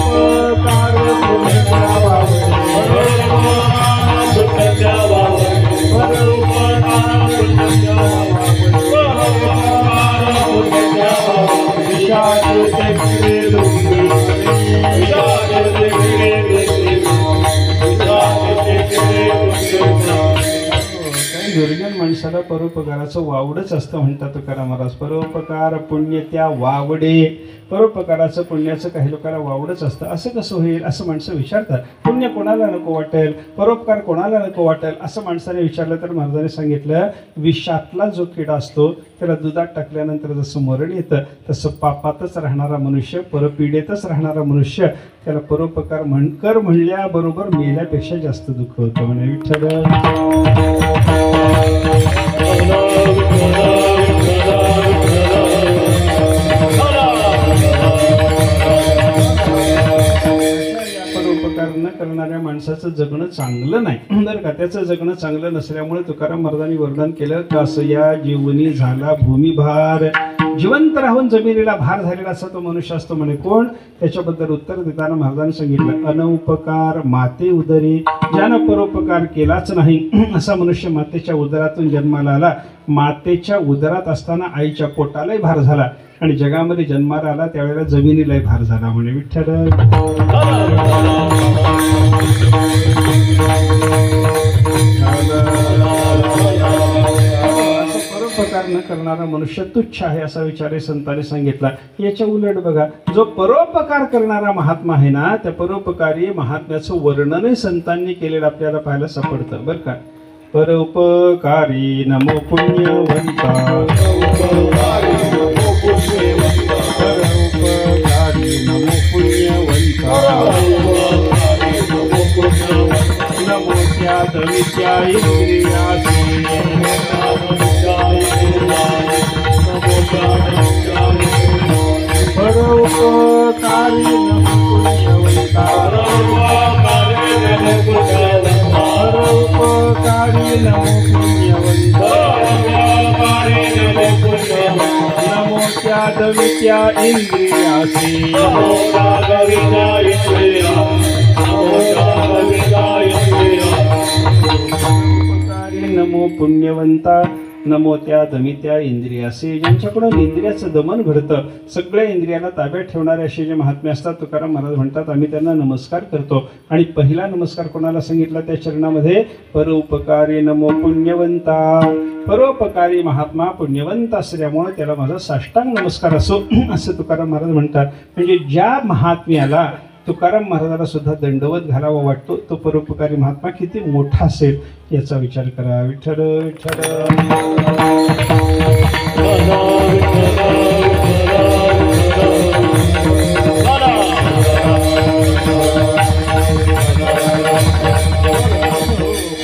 माणसाला परोपकाराचं वावडच असतं म्हणतात तुकाराम महाराज. परोपकार पुण्य त्या वावडे. परोपकाराचं पुण्याचं काही लोकांना वावडच असतं. असं कसं होईल असं माणसं विचारतात. पुण्य कोणाला नको वाटेल, परोपकार कोणाला नको वाटेल असं माणसाने विचारलं तर महाराजांनी सांगितलं, विषातला जो किडा असतो त्याला दुधात टाकल्यानंतर जसं मरण येतं तसं पापातच राहणारा मनुष्य, परपीडेतच राहणारा मनुष्य, त्याला परोपकार कर म्हणल्याबरोबर मेल्यापेक्षा जास्त दुःख होतं म्हणे. विठ्ठल परोपकार न करणाऱ्या माणसाचं जगणं चांगलं नाही बरं का. त्याचं जगणं चांगलं नसल्यामुळे तुकाराम महाराजांनी वर्णन केलं, कसया जीवनी झाला भूमिभार. जिवंत राहून जमिनीला भार झालेला असा तो मनुष्य असतो म्हणे. कोण? त्याच्याबद्दल उत्तर देताना महाराजांनी सांगितलं, अनौपकार माते उदरी. ज्यानं परोपकार केलाच नाही असा मनुष्य मातेच्या उदरातून जन्माला आला. मातेच्या उदरात असताना आईच्या पोटालाही भार झाला आणि जगामध्ये जन्माला आला त्यावेळेला जमिनीलाही भार झाला म्हणे. विठ्ठल परोपकार न करणारा मनुष्य तुच्छ आहे असा विचार संतांनी सांगितला. याच्या उलट बघा, जो परोपकार करणारा महात्मा आहे ना, त्या परोपकारी महात्म्याचं वर्णनही संतांनी केलेलं आपल्याला पाहायला सापडतं बरं का. परोपकारी नमो पुण्यवंता, परोपकारी नमो पुण्यवंता, नमो त्यादविद्या इंद्रियासी, परोपकारी नमो पुण्यवंता, परोपकारी नमो पुण्यवंता, नमो त्यादविद्या इंद्रियासी, परोपकारी नमो पुण्यवंता, नमो त्या दमित्या इंद्रियासे. ज्यांच्याकडून इंद्रियाचं दमन घडतं, सगळ्या इंद्रियाला ताब्यात ठेवणारे असे जे महात्मे असतात, तुकाराम महाराज म्हणतात आम्ही त्यांना नमस्कार करतो. आणि पहिला नमस्कार कोणाला सांगितला त्या चरणामध्ये? परोपकारी नमो पुण्यवंता. परोपकारी महात्मा पुण्यवंत असल्यामुळे त्याला माझा साष्टांग नमस्कार असो असं तुकाराम महाराज म्हणतात. म्हणजे ज्या महात्म्याला तुकाराम महाराजाला सुद्धा दंडवत घालावा वाटतो तो परोपकारी महात्मा किती मोठा असेल याचा विचार करा. विठ्ठल विठ्ठल.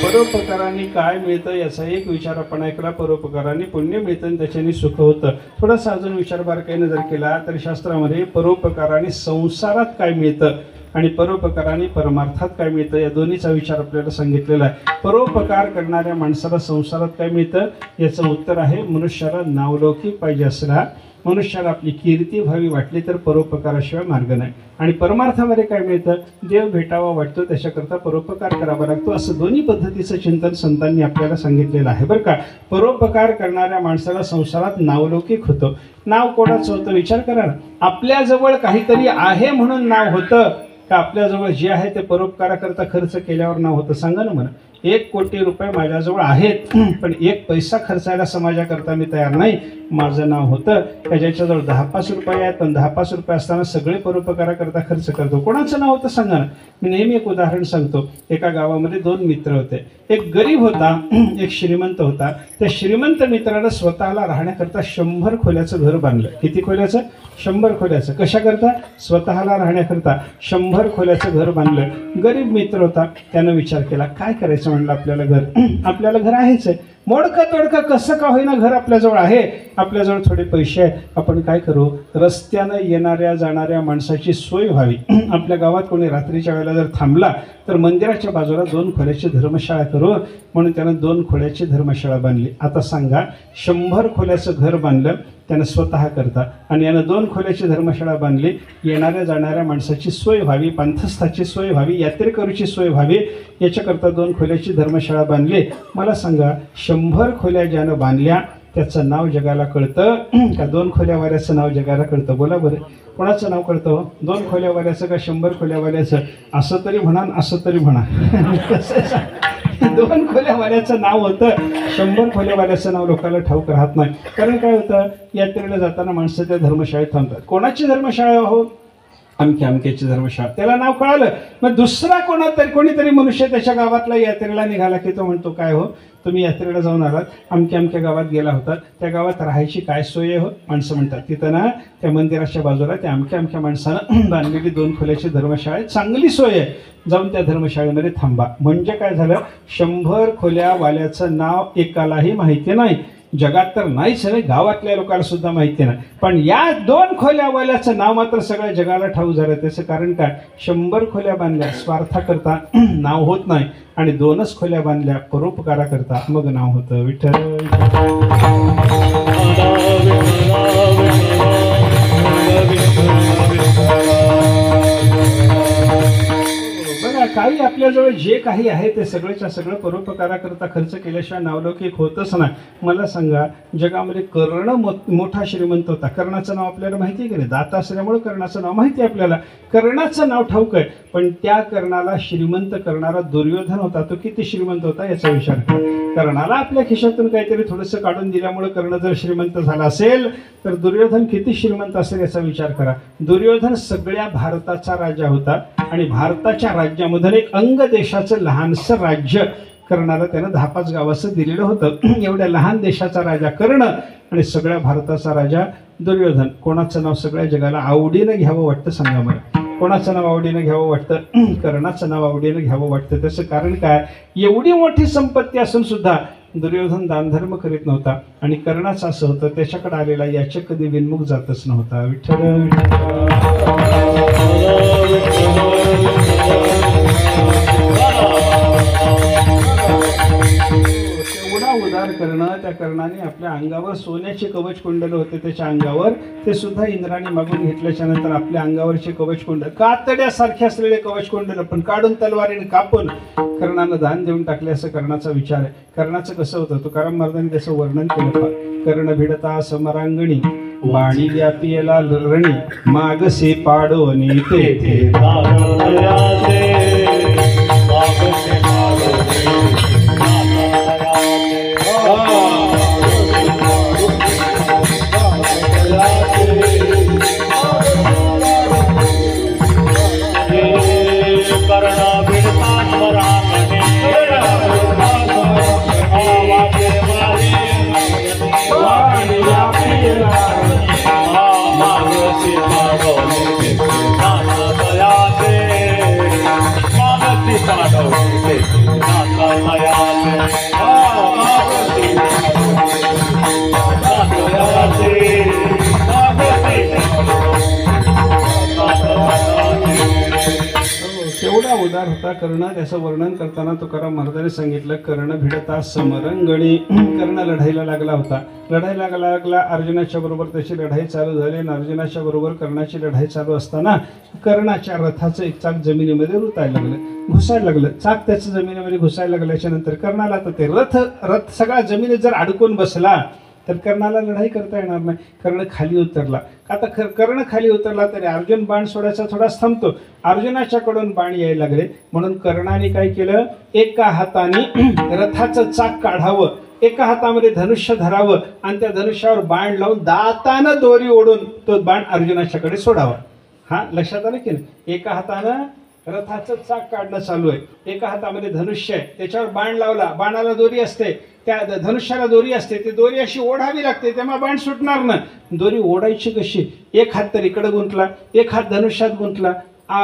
परोपकाराने काय मिळतं याचा एक विचार आपण ऐकला. परोपकाराने पुण्य मिळतं आणि त्याच्याने सुख होतं. थोडासा अजून विचार बारकाईने जर केला तर शास्त्रामध्ये परोपकाराने संसारात काय मिळतं आणि परोपकाराने परमार्थात काय मिळतं या दोन्हीचा विचार आपल्याला सांगितलेला आहे. परोपकार करणाऱ्या माणसाला संसारात काय मिळतं याचं उत्तर आहे, मनुष्याला नावलौकिक पाहिजे असला, मनुष्याला आपली कीर्ती व्हावी वाटली तर परोपकाराशिवाय मार्ग नाही. आणि परमार्थामध्ये काय मिळतं? देव भेटावा वाटतो त्याच्याकरता परोपकार करावा लागतो. असं दोन्ही पद्धतीचं चिंतन संतांनी आपल्याला सांगितलेलं आहे बरं का. परोपकार करणाऱ्या माणसाला संसारात नावलौकिक होतं. नाव कोणाचं होतं विचार करा ना. आपल्याजवळ काहीतरी आहे म्हणून नाव होतं का आपल्याजवळ जे आहे ते परोपकाराकरता खर्च केल्यावर नाव होतं? सांगा ना मला. 1 कोटी रुपये माझ्याजवळ आहेत पण 1 पैसा खर्चायला समाजाकरता मी तयार नाही, माझं नाव होतं. का ज्याच्याजवळ 10-5 रुपये आहेत पण 10-5 रुपये असताना सगळे परोपकाराकरता खर्च करतो? कोणाचं नाव होतं सांगा ना. मी नेहमी एक उदाहरण सांगतो. एका गावामध्ये 2 मित्र होते. एक गरीब होता, एक श्रीमंत होता. त्या श्रीमंत मित्रानं स्वतःला राहण्याकरता 100 खोल्याचं घर बांधलं. किती खोल्याचं? 100 खोल्याचं. कशाकरता? स्वतःला राहण्याकरता 100 खोल्याचं घर बांधलं. गरीब मित्र होता, त्यानं विचार केला काय करायचं म्हणलं आपल्याला घर. आपल्याला घर आहेच आहे, मोडकं तोडकं कसं का होईना घर आपल्याजवळ आहे, आपल्याजवळ थोडे पैसे आहेत, आपण काय करू, रस्त्यानं येणाऱ्या जाणाऱ्या माणसाची सोय व्हावी. आपल्या गावात कोणी रात्रीच्या वेळेला जर थांबला तर मंदिराच्या बाजूला 2 खोल्याची धर्मशाळा करू म्हणून त्यानं 2 खोल्याची धर्मशाळा बांधली. आता सांगा, 100 खोल्याचं घर बांधलं त्यानं स्वतः करता आणि यानं 2 खोल्याची धर्मशाळा बांधली. येणाऱ्या जाणाऱ्या माणसाची सोय व्हावी, पंथस्थाची सोय व्हावी, यात्रेकरूची सोय व्हावी याच्याकरता 2 खोल्याची धर्मशाळा बांधली. मला सांगा, 100 खोल्या ज्यानं बांधल्या त्याचं नाव जगाला कळतं का 2 खोल्यावाल्याचं नाव जगाला कळतं? बोला बरं, कोणाचं नाव कळतं? 2 खोल्यावाल्याचं का 100 खोल्यावाल्याचं? असं तरी म्हणा, असं तरी म्हणा. 2 खोल्यावाल्याचं नाव होतं, 100 खोल्यावाल्याचं नाव लोकांना ठाऊक राहत नाही. कारण काय होतं, यात्रेला जाताना माणसं त्या धर्मशाळेत थांबतात. कोणाची धर्मशाळा हो, अमक्या अमक्याची धर्मशाळा, त्याला नाव कळालं. मग दुसरा कोणीतरी मनुष्य त्याच्या गावातला यात्रेला निघाला की तो म्हणतो, काय हो तुम्ही यात्रेला जाऊन आलात, अमक्या अमक्या गावात गेला होता, त्या गावात राहायची काय सोय हो? माणसं म्हणतात, तिथं ना त्या मंदिराच्या बाजूला त्या अमक्या अमक्या माणसानं बांधलेली 2 खोल्याची धर्मशाळा आहे, चांगली सोय आहे, जाऊन त्या धर्मशाळेमध्ये थांबा. म्हणजे काय झालं, 100 खोल्यावाल्याचं नाव एकालाही माहिती नाही. जगात तर नाहीच नाही, गावातल्या लोकांना सुद्धा माहिती नाही, पण या 2 खोल्यावाल्याचं नाव मात्र सगळ्या जगाला ठाऊक झालं. त्याचं कारण काय, 100 खोल्या बांधल्या स्वार्थाकरता नाव होत नाही, आणि 2च खोल्या बांधल्या परोपकाराकरता मग नाव होतं. विठ्ठल बघा, काही आपल्याजवळ जे काही आहे ते सगळेच्या सगळं परोपकाराकरता खर्च केल्याशिवाय नावलौकिक होतच नाही. मला सांगा, जगामध्ये कर्ण मोठा श्रीमंत होता. कर्णाचं नाव आपल्याला माहिती आहे की नाही, दाता असल्यामुळे कर्णाचं नाव माहिती आहे आपल्याला, कर्णाचं नाव ठाऊक आहे. पण त्या कर्णाला श्रीमंत करणारा दुर्योधन होता. तो किती श्रीमंत होता याचा विचार करा. कर्णाला आपल्या खिशातून काहीतरी थोडंसं काढून दिल्यामुळे कर्ण जर श्रीमंत झाला असेल, तर दुर्योधन किती श्रीमंत असेल याचा विचार करा. दुर्योधन सगळ्या भारताचा राजा होता, आणि भारताच्या राज्यामधून एक अंग देशाचं लहानसं राज्य कर्णाला त्यानं 10-5 गावाचं दिलेलं होतं. एवढ्या लहान देशाचा राजा कर्ण आणि सगळ्या भारताचा राजा दुर्योधन. कोणाचं नाव सगळ्या जगाला आवडीनं घ्यावं वाटतं सांगा मला? कोणाचं नाव आवडीनं घ्यावं वाटतं? कर्णाचं नाव आवडीनं घ्यावं वाटतं. त्याचं कारण काय, एवढी मोठी संपत्ती असून सुद्धा दुर्योधन दानधर्म करीत नव्हता, आणि कर्णाचं असं होतं, त्याच्याकडे आलेला याचक कधी विनमुख जातच नव्हता. विठ्ठल एवढा उदार करणं, त्या कर्णाने आपल्या अंगावर सोन्याचे कवच कुंडल होते, त्याच्या अंगावर ते सुद्धा इंद्राने मागून घेतल्याच्या नंतर आपल्या अंगावरचे कवच कुंडल, कातड्यासारखे असलेले कवच कुंडल पण काढून तलवारीने कापून कर्णानं दान देऊन टाकले, असं कर्णाचा विचार आहे. कर्णाचं कसं होतं, तुकाराम महाराजांनी त्याचं वर्णन केलं. कर्ण भिडता समरांगणी, बाणी व्यापियला रणी, मागसे पाडोनी तेथे केवढा उदार होता कर्ण. त्याचं वर्णन करताना तुकाराम महाराजांनी सांगितलं, कर्ण भिडता समरंगणी. कर्ण लढाईला लागला होता, लढाईला लागला. अर्जुनाच्या बरोबर त्याची लढाई चालू झाली, आणि अर्जुनाच्या बरोबर कर्णाची लढाई चालू असताना कर्णाच्या रथाचं एक चाक जमिनीमध्ये रुतायला लागलं, घुसायला लागलं. चाक त्याचं जमिनीमध्ये घुसायला लागल्याच्या नंतर कर्णाला तर ते रथ सगळा जमिनीत जर अडकून बसला तर कर्णाला लढाई करता येणार नाही. कर्ण खाली उतरला. आता कर्ण खाली उतरला तरी अर्जुन बाण सोडायचा थोडाच थांबतो. अर्जुनाच्याकडून बाण यायला लागले, म्हणून कर्णाने काय केलं, एका हाताने रथाचं चाक काढावं, एका हातामध्ये धनुष्य धरावं, आणि त्या धनुष्यावर बाण लावून दातानं दोरी ओढून तो बाण अर्जुनाच्याकडे सोडावा. हा लक्षात आलं की नाही? एका हातानं रथाचं चाक काढणं चालू आहे, एका हातामध्ये धनुष्य आहे, त्याच्यावर बाण लावला, बाणाला दोरी असते, त्या धनुष्याला दोरी असते, ती दोरी अशी ओढावी लागते, तेव्हा बाण सुटणार ना. दोरी ओढायची कशी? एक हात तर इकडे गुंतला, एक हात धनुष्यात गुंतला.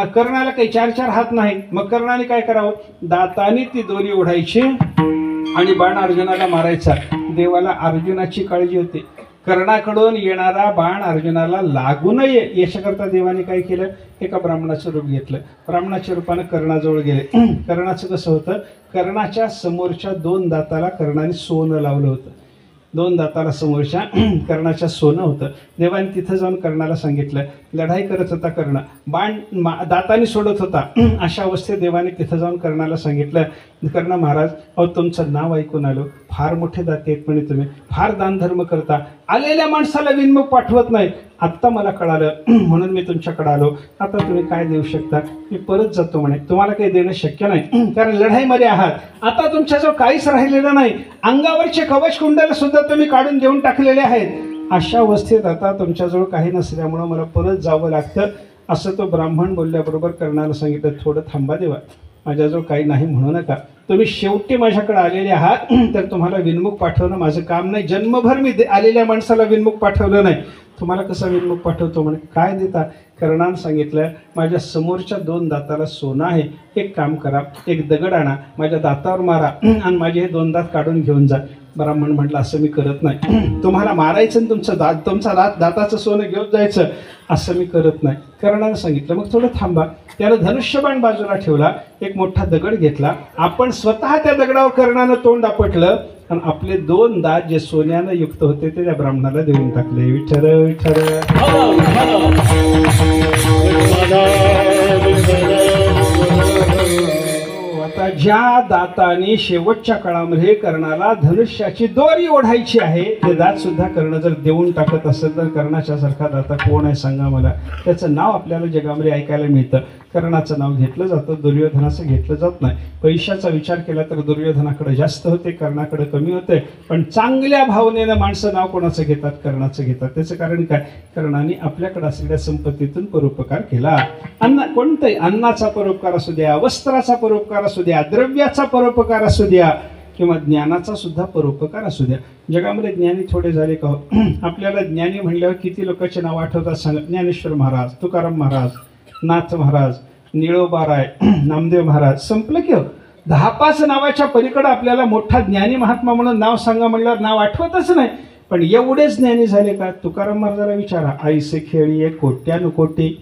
कर्णाला काही 4-4 हात नाही, मग कर्णाने काय करावं, दाताने ती दोरी ओढायची आणि बाण अर्जुनाला मारायचा. देवाला अर्जुनाची काळजी होती, कर्णाकडून येणारा बाण अर्जुनाला लागू नये याच्याकरता देवाने काय केलं, एका ब्राह्मणाचं रूप घेतलं. ब्राह्मणाच्या रूपानं कर्णाजवळ गेले. कर्णाचं कसं होतं, कर्णाच्या समोरच्या 2 दाताला कर्णाने सोनं लावलं होतं, 2 दाताला समोरच्या कर्णाच्या सोनं होतं. देवाने तिथं जाऊन कर्णाला सांगितलं, लढाई करत होता कर्ण, बाण दाताने सोडत होता, अशा अवस्थेत देवाने तिथं जाऊन कर्णाला सांगितलं, कर्ण महाराज, अहो तुमचं नाव ऐकून आलो, फार मोठे दाते आहेत म्हणे, तुम्ही फार दानधर्म करता, आलेल्या माणसाला विनमुख पाठवत नाही, आत्ता मला कळालं म्हणून मी तुमच्याकडे आलो. आता तुम्ही काय देऊ शकता? मी परत जातो म्हणे. तुम्हाला काही देणं शक्य नाही, कारण लढाईमध्ये आहात. आता तुमच्याजवळ काहीच राहिलेलं नाही. अंगावरचे कवच कुंडल सुद्धा तुम्ही काढून देऊन टाकलेले आहेत. अशा अवस्थेत आता तुमच्याजवळ काही नसल्यामुळं मला परत जावं लागतं. असं तो ब्राह्मण बोलल्याबरोबर कर्णाला सांगितलं, थोडं थांबा देवा, माझ्याजवळ काही नाही म्हणू नका. तुम्ही शेवटी माझ्याकडे आलेले आहात, तर तुम्हाला विनमुख पाठवणं माझं काम नाही. जन्मभर मी आलेल्या माणसाला विनमुख पाठवलं नाही. तुम्हाला कसं विनमुख पाठवतो म्हणे. काय देता? कर्णानं सांगितलं, माझ्या समोरच्या 2 दाताला सोनं आहे. एक काम करा, एक दगड आणा, माझ्या दातावर मारा आणि माझे हे 2 दात काढून घेऊन जा. ब्राह्मण म्हटलं, असं मी करत नाही. तुम्हाला मारायचं आणि तुमचा दाताचं सोनं घेऊन जायचं, असं मी करत नाही. कर्णानं सांगितलं, मग थोडं थांबा. त्यानं धनुष्यबाण बाजूला ठेवला, एक मोठा दगड घेतला. आपण स्वतः त्या दगडावर कर्णानं तोंड आपटलं आणि आपले 2 दात जे सोन्यानं युक्त होते ते त्या ब्राह्मणाला देऊन टाकले. विठ्ठल विठ्ठल. आता ज्या दाताने शेवटच्या काळामध्ये कर्णाला धनुष्याची दोरी ओढायची आहे, ते दात सुद्धा कर्ण जर देऊन टाकत असेल तर कर्णाच्या सारखा दाता कोण आहे सांगा मला. त्याचं नाव आपल्याला जगामध्ये ऐकायला मिळतं. कर्णाचं नाव घेतलं जातं, दुर्योधनाचं घेतलं जात नाही. पैशाचा विचार केला तर दुर्योधनाकडे जास्त होते, कर्णाकडे कमी होते. पण चांगल्या भावनेनं माणसं नाव कोणाचं घेतात? कर्णाचं घेतात. त्याचं कारण काय? कर्णाने आपल्याकडे असलेल्या संपत्तीतून परोपकार केला. कोणताही अन्नाचा परोपकार असू द्या, वस्त्राचा परोपकार असू द्या, द्रव्याचा परोपकार असू द्या, किंवा ज्ञानाचा सुद्धा परोपकार असू द्या. जगामध्ये ज्ञानी थोडे झाले का? आपल्याला ज्ञानी म्हणल्यावर किती लोकांचे नाव आठवतात सांगा? ज्ञानेश्वर महाराज, तुकाराम महाराज, नाथ महाराज, निळोबाराय, नामदेव महाराज. संपलं की हो? 10-5 नावाच्या पलीकडे आपल्याला मोठा ज्ञानी महात्मा म्हणून नाव सांगा म्हणल्यावर नाव आठवतच नाही. पण एवढेच ज्ञानी झाले का? तुकाराम महाराजाला विचारा, आईसे खेळी कोट्यानुकोटी,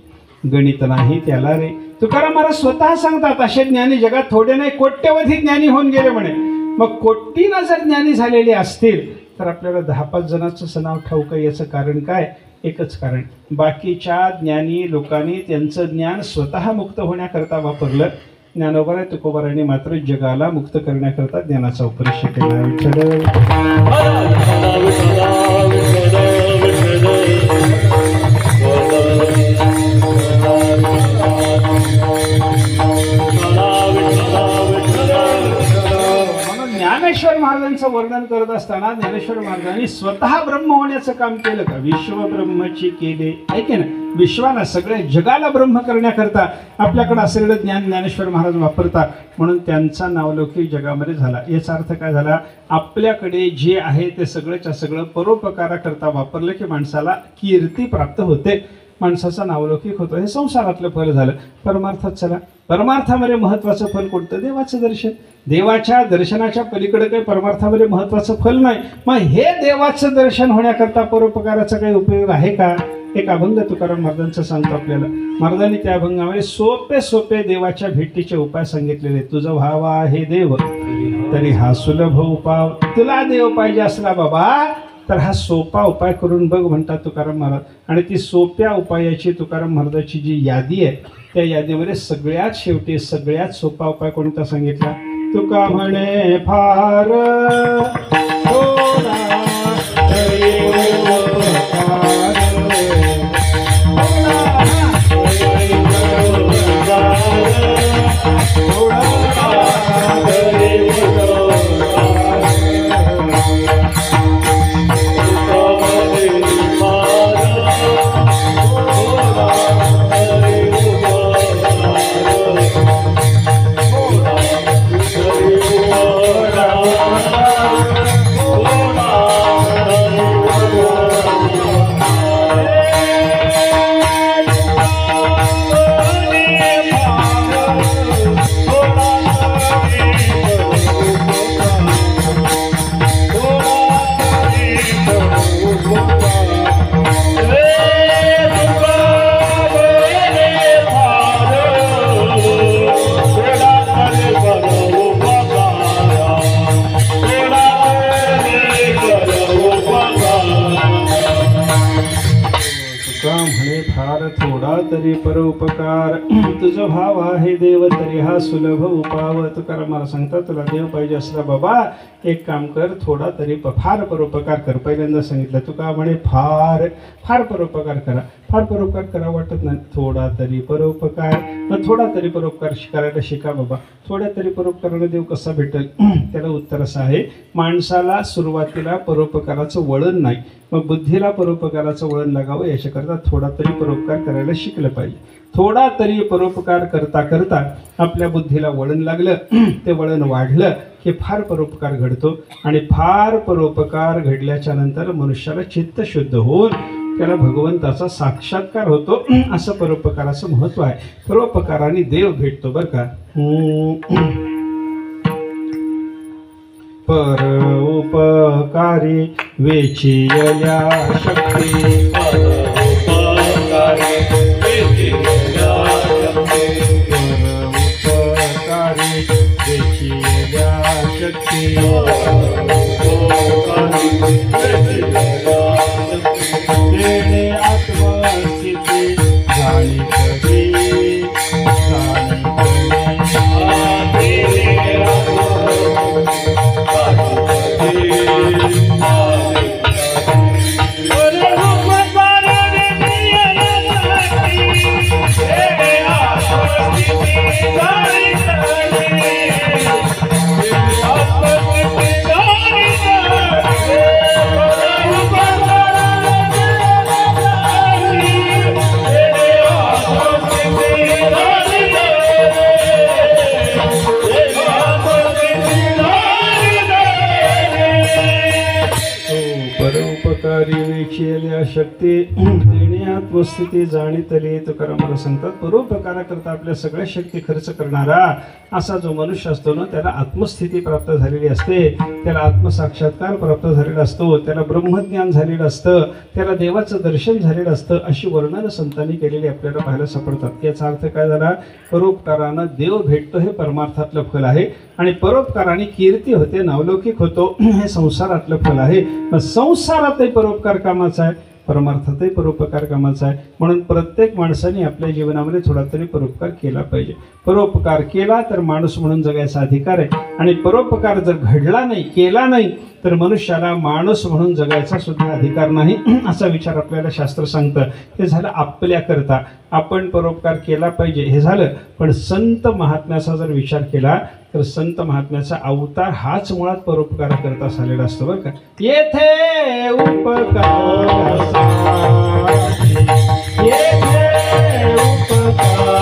गणित नाही त्याला रे. तुकाराम महाराज स्वतः सांगतात, असे ज्ञानी जगात थोडे नाही, कोट्यवधी ज्ञानी होऊन गेले म्हणे. मग कोटीनं जर ज्ञानी झालेले असतील तर आपल्याला 10-5 जणांचं नाव ठाऊक आहे. याचं कारण काय? एकच कारण, बाकीच्या ज्ञानी लोकांनी त्यांचं ज्ञान स्वतः मुक्त होण्याकरता वापरलं. ज्ञानोबा तुकोबारांनी मात्र जगाला मुक्त करण्याकरता ज्ञानाचा उपदेश केला. ज्ञानेश्वर महाराजांचं वर्णन करत असताना ज्ञानेश्वर महाराजांनी स्वतः ब्रह्म होण्याचं काम केलं का? विश्व ब्रह्मची केले, ऐके ना, विश्वाला सगळ्या जगाला ब्रह्म करण्याकरता आपल्याकडे असलेलं ज्ञान ज्ञानेश्वर महाराज वापरतात. म्हणून त्यांचा नावलौकिक जगामध्ये झाला. याचा अर्थ काय झाला? आपल्याकडे जे आहे ते सगळंच्या सगळं परोपकाराकरता वापरलं की माणसाला कीर्ती प्राप्त होते, माणसाचा नावलौकिक होतो. हे संसारातलं फल झालं. परमार्थात चला, परमार्थामध्ये महत्त्वाचं फल कोणतं? देवाचं दर्शन. देवाच्या दर्शनाच्या पलीकडे काही परमार्थामध्ये महत्त्वाचं फल नाही. मग हे देवाचं दर्शन होण्याकरता परोपकाराचा काही उपयोग आहे का? एक अभंग तुकाराम महाराजांचं सांगतो आपल्याला. महाराजांनी त्या अभंगामध्ये सोपे सोपे देवाच्या भेटीचे उपाय सांगितलेले. तुझं व्हावा हे देव तरी हा सुलभ उपाय. तुला देव पाहिजे असला बाबा तर हा सोपा उपाय करून बघ म्हणतात तुकाराम महाराज. आणि ती सोप्या उपायाची तुकाराम महाराजांची जी यादी आहे त्या यादीमध्ये सगळ्यात शेवटी सगळ्यात सोपा उपाय कोणता सांगितला? तुका म्हणे फार तुझ भाव आहे देव तरी हा सुलभ उपाव. तुकाराम मला सांगता तुला देव पाहिजे असला बाबा एक काम कर, थोडा तरी फार परोपकार कर. पहिल्यांदा सांगितलं तुका म्हणे फार फार परोपकार करा. फार परोपकार करा वाटत नाही, थोडा तरी परोपकार. मग थोडा तरी परोपकार करायला शिका बाबा. थोड्या तरी परोपकाराने देव कसा भेटेल? त्याला उत्तर असं आहे, माणसाला सुरुवातीला परोपकाराचं वळण नाही, मग बुद्धीला परोपकाराचं वळण लागावं याच्याकरता थोडा तरी परोपकार करायला शिकलं पाहिजे. थोडा तरी परोपकार करता करता आपल्या बुद्धीला वळण लागलं, ते वळण वाढलं की फार परोपकार घडतो. आणि फार परोपकार घडल्याच्या नंतर मनुष्याला चित्त शुद्ध होऊन त्याला भगवंताचा साक्षात्कार होतो. असं परोपकाराचं महत्व आहे. परोपकाराने देव भेटतो बरं का. परोपकारी वेचियल्या शक्ती, परोपकारी वेचियल्या शक्ती, देणे आत्मस्थिती जाणी करी, शक्ती देणे आत्मस्थिती जाणीतली. तुकाराम मला सांगतात परोपकारा करता आपल्या सगळ्या शक्ती खर्च करणारा असा जो मनुष्य असतो ना, त्याला आत्मस्थिती प्राप्त झालेली असते, त्याला आत्मसाक्षात्कार प्राप्त झालेला असतो, त्याला ब्रह्मज्ञान झालेलं असतं, त्याला देवाचं दर्शन झालेलं असतं. अशी वर्णनं संतांनी केलेली आपल्याला पाहायला सापडतात. याचा अर्थ काय झाला? परोपकारानं देव भेटतो हे परमार्थातलं फल आहे, आणि परोपकाराने कीर्ती होते, नावलौकिक होतो हे संसारातलं फल आहे. मग संसारातही परोपकार कामाचा आहे, परमार्थातही परोपकार कामाचा आहे. म्हणून प्रत्येक माणसाने आपल्या जीवनामध्ये थोडा तरी परोपकार केला पाहिजे. परोपकार केला तर माणूस म्हणून जगायचा अधिकार आहे, आणि परोपकार जर घडला नाही, केला नाही, तर मनुष्याला माणूस म्हणून जगायचा सुद्धा अधिकार नाही. असा विचार आपल्याला शास्त्र सांगतं. हे झालं आपल्याकरता, आपण परोपकार केला पाहिजे हे झालं. पण संत महात्म्याचा जर विचार केला तर संत महात्म्याचा अवतार हाच मुळात परोपकाराकरता झालेला असतो बरं का. येथे उपकारासाठी, येथे उपकारासाठी,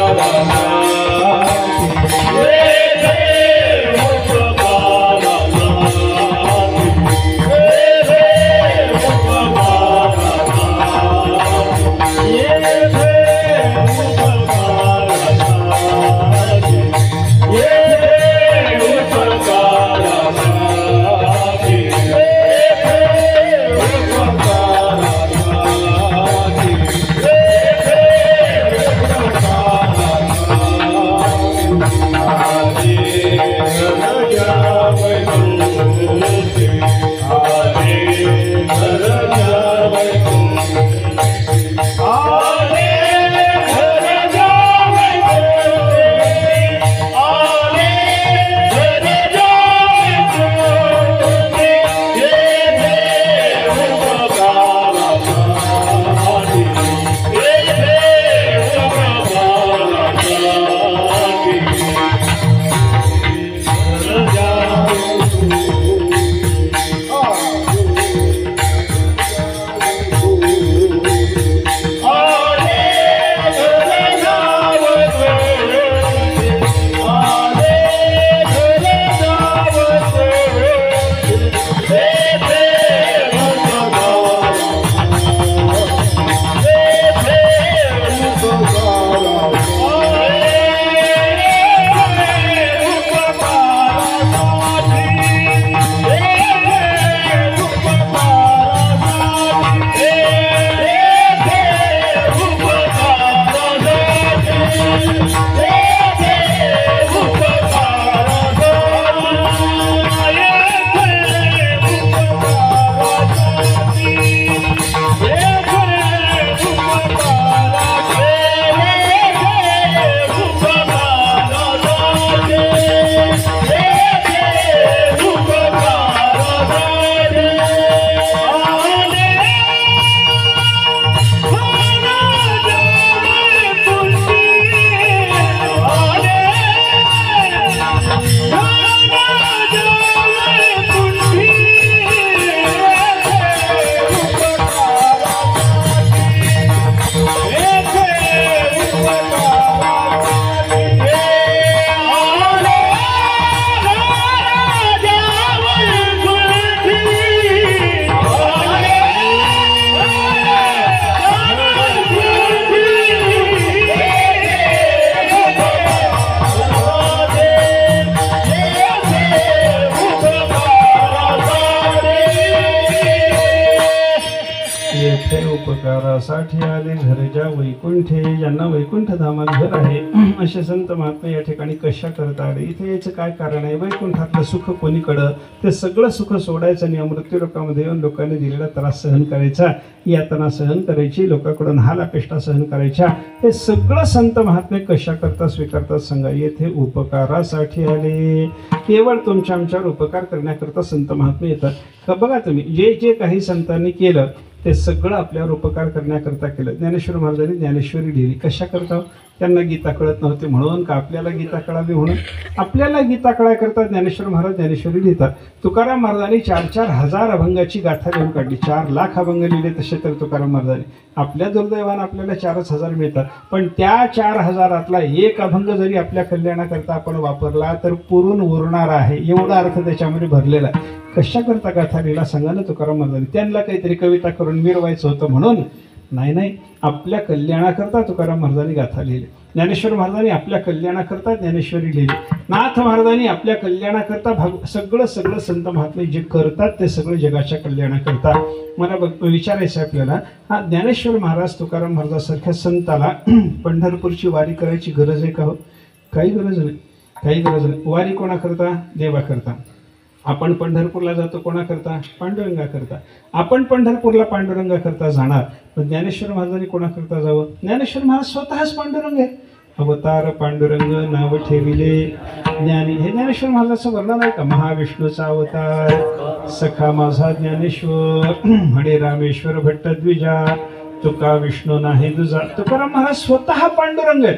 उपकारासाठी आले घरच्या वैकुंठे, ज्यांना वैकुंठ धामात घर आहे असे संत महात्मा या ठिकाणी कशा करता आले. इथे याचं काय कारण आहे. वैकुंठातलं सुख कोणीकडं, ते सगळं सुख सोडायचं आणि मृत्यू लोकामध्ये येऊन लोकांनी दिलेला त्रास सहन करायचा, यातना सहन करायची, लोकांकडून हालापेष्टा सहन करायच्या. हे सगळं संत महात्मे कशा करता स्वीकारतात सांगा. येथे उपकारासाठी आले, केवळ तुमच्या आमच्यावर उपकार करण्याकरता संत महात्मे येतात. का बघा तुम्ही, जे जे काही संतांनी केलं ते सगळं आपल्यावर उपकार करण्याकरता केलं. ज्ञानेश्वर महाराजांनी ज्ञानेश्वरी लिहिली कशा करता. त्यांना गीता कळत नव्हते म्हणून का आपल्याला गीता कळावी म्हणून. आपल्याला गीता कळायकरता ज्ञानेश्वर महाराज ज्ञानेश्वरी लिहितात. तुकाराम महाराजांनी 4-4 हजार अभंगाची गाथा लिहून काढली. 4 लाख अभंग लिहिले तसे तर तुकाराम महाराजांनी. आपल्या दुर्दैवानं आपल्याला 4च हजार मिळतात, पण त्या 4,000तला एक अभंग जरी आपल्या कल्याणाकरता आपण वापरला तर पुरून उरणार आहे, एवढा अर्थ त्याच्यामध्ये भरलेला आहे. कशा करता गाथा लिहिला सांगा ना तुकाराम महाराजांनी. त्यांना काहीतरी कविता करून मिरवायचं होतं म्हणून नाही, आपल्या कल्याणाकरता तुकाराम महाराजांनी गाथा लिहिली. ज्ञानेश्वर महाराजांनी आपल्या कल्याणाकरता ज्ञानेश्वरी लिहिली. नाथ महाराजांनी आपल्या कल्याणाकरता सगळं संत महात्मे जे करतात ते सगळं जगाच्या कल्याणाकरता. मला विचारायचं आहे आपल्याला, हा ज्ञानेश्वर महाराज तुकाराम महाराजासारख्या संताला पंढरपूरची वारी करायची गरज आहे का हो. काही गरज नाही. वारी कोणाकरता. देवाकरता. आपण पंढरपूरला जातो कोणाकरता. पांडुरंगाकरता. आपण पंढरपूरला पांडुरंगाकरता जाणार, पण ज्ञानेश्वर महाराजांनी कोणाकरता जावं. ज्ञानेश्वर महाराज स्वतःच पांडुरंग आहे. अवतार पांडुरंग नाव ठेविले ज्ञानी, हे ज्ञानेश्वर महाराजांचं वर्णन आहे का. महाविष्णूचा अवतार सखा माझा ज्ञानेश्वर, म्हणे रामेश्वर भट्ट द्विजा, तुका विष्णू नाही दुजा. तुकाराम महाराज स्वतः पांडुरंग आहेत.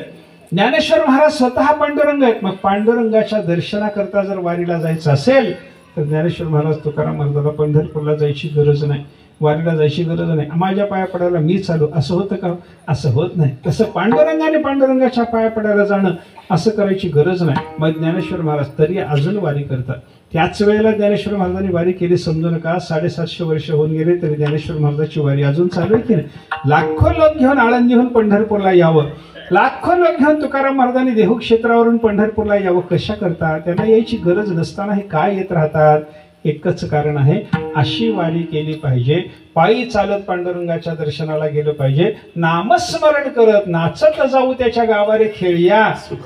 ज्ञानेश्वर महाराज स्वतः पांडुरंग आहेत. मग पांडुरंगाच्या दर्शनाकरता जर वारीला जायचं असेल तर ज्ञानेश्वर महाराज तुकाराम महाराजाला पंढरपूरला जायची गरज नाही, वारीला जायची गरज नाही. माझ्या पाया पडायला मी चालू असं होतं का. असं होत नाही. तसं पांडुरंगाने पांडुरंगाच्या पाया पडायला जाणं असं करायची गरज नाही. मग ज्ञानेश्वर महाराज तरी अजून वारी करतात. त्याच वेळेला ज्ञानेश्वर महाराजांनी वारी केली. समजू नका 750 वर्ष होऊन गेले तरी ज्ञानेश्वर महाराजांची वारी अजून चालू आहे की नाही. लाखो लोक घेऊन आळंदीहून पंढरपूरला यावं, लाखो लोक घेऊन तुकाराम महाराजांनी देहू क्षेत्रावरून पंढरपूरला यावं. कशा करतात. त्यांना यायची गरज नसताना हे काय येत राहतात. एकच कारण आहे, अशी वारी केली पाहिजे. पायी चालत पांडुरंगाच्या दर्शनाला गेलं पाहिजे. नामस्मरण करत नाचत जाऊ त्याच्या गावारे खेळया,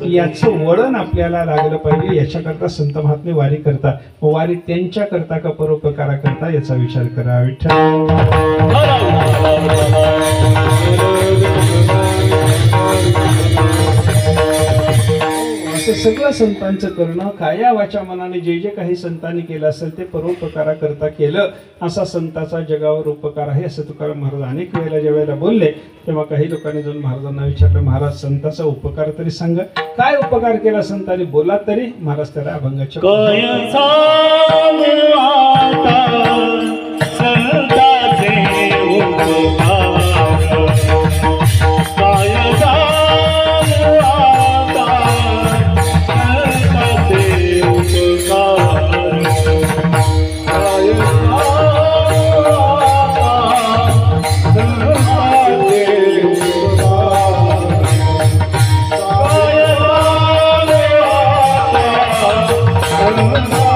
याचं वळण आपल्याला लागलं पाहिजे. याच्याकरता संत महात्मे वारी करतात. वारी त्यांच्या करता का परोपकारा करता याचा विचार करा. विठ्ठल असं सगळं संतांचं करणं, काया वाचा मनाने जे जे काही संतांनी केलं असेल ते परोपकारा करता केलं. असा संताचा जगावर उपकार आहे असं तुकाराम महाराज अनेक वेळेला ज्या वेळेला बोलले तेव्हा काही लोकांनी जाऊन महाराजांना विचारलं, महाराज संताचा उपकार तरी सांगा, काय उपकार केला संतांनी बोला तरी. महाराज त्याला अभंगाच्या Oh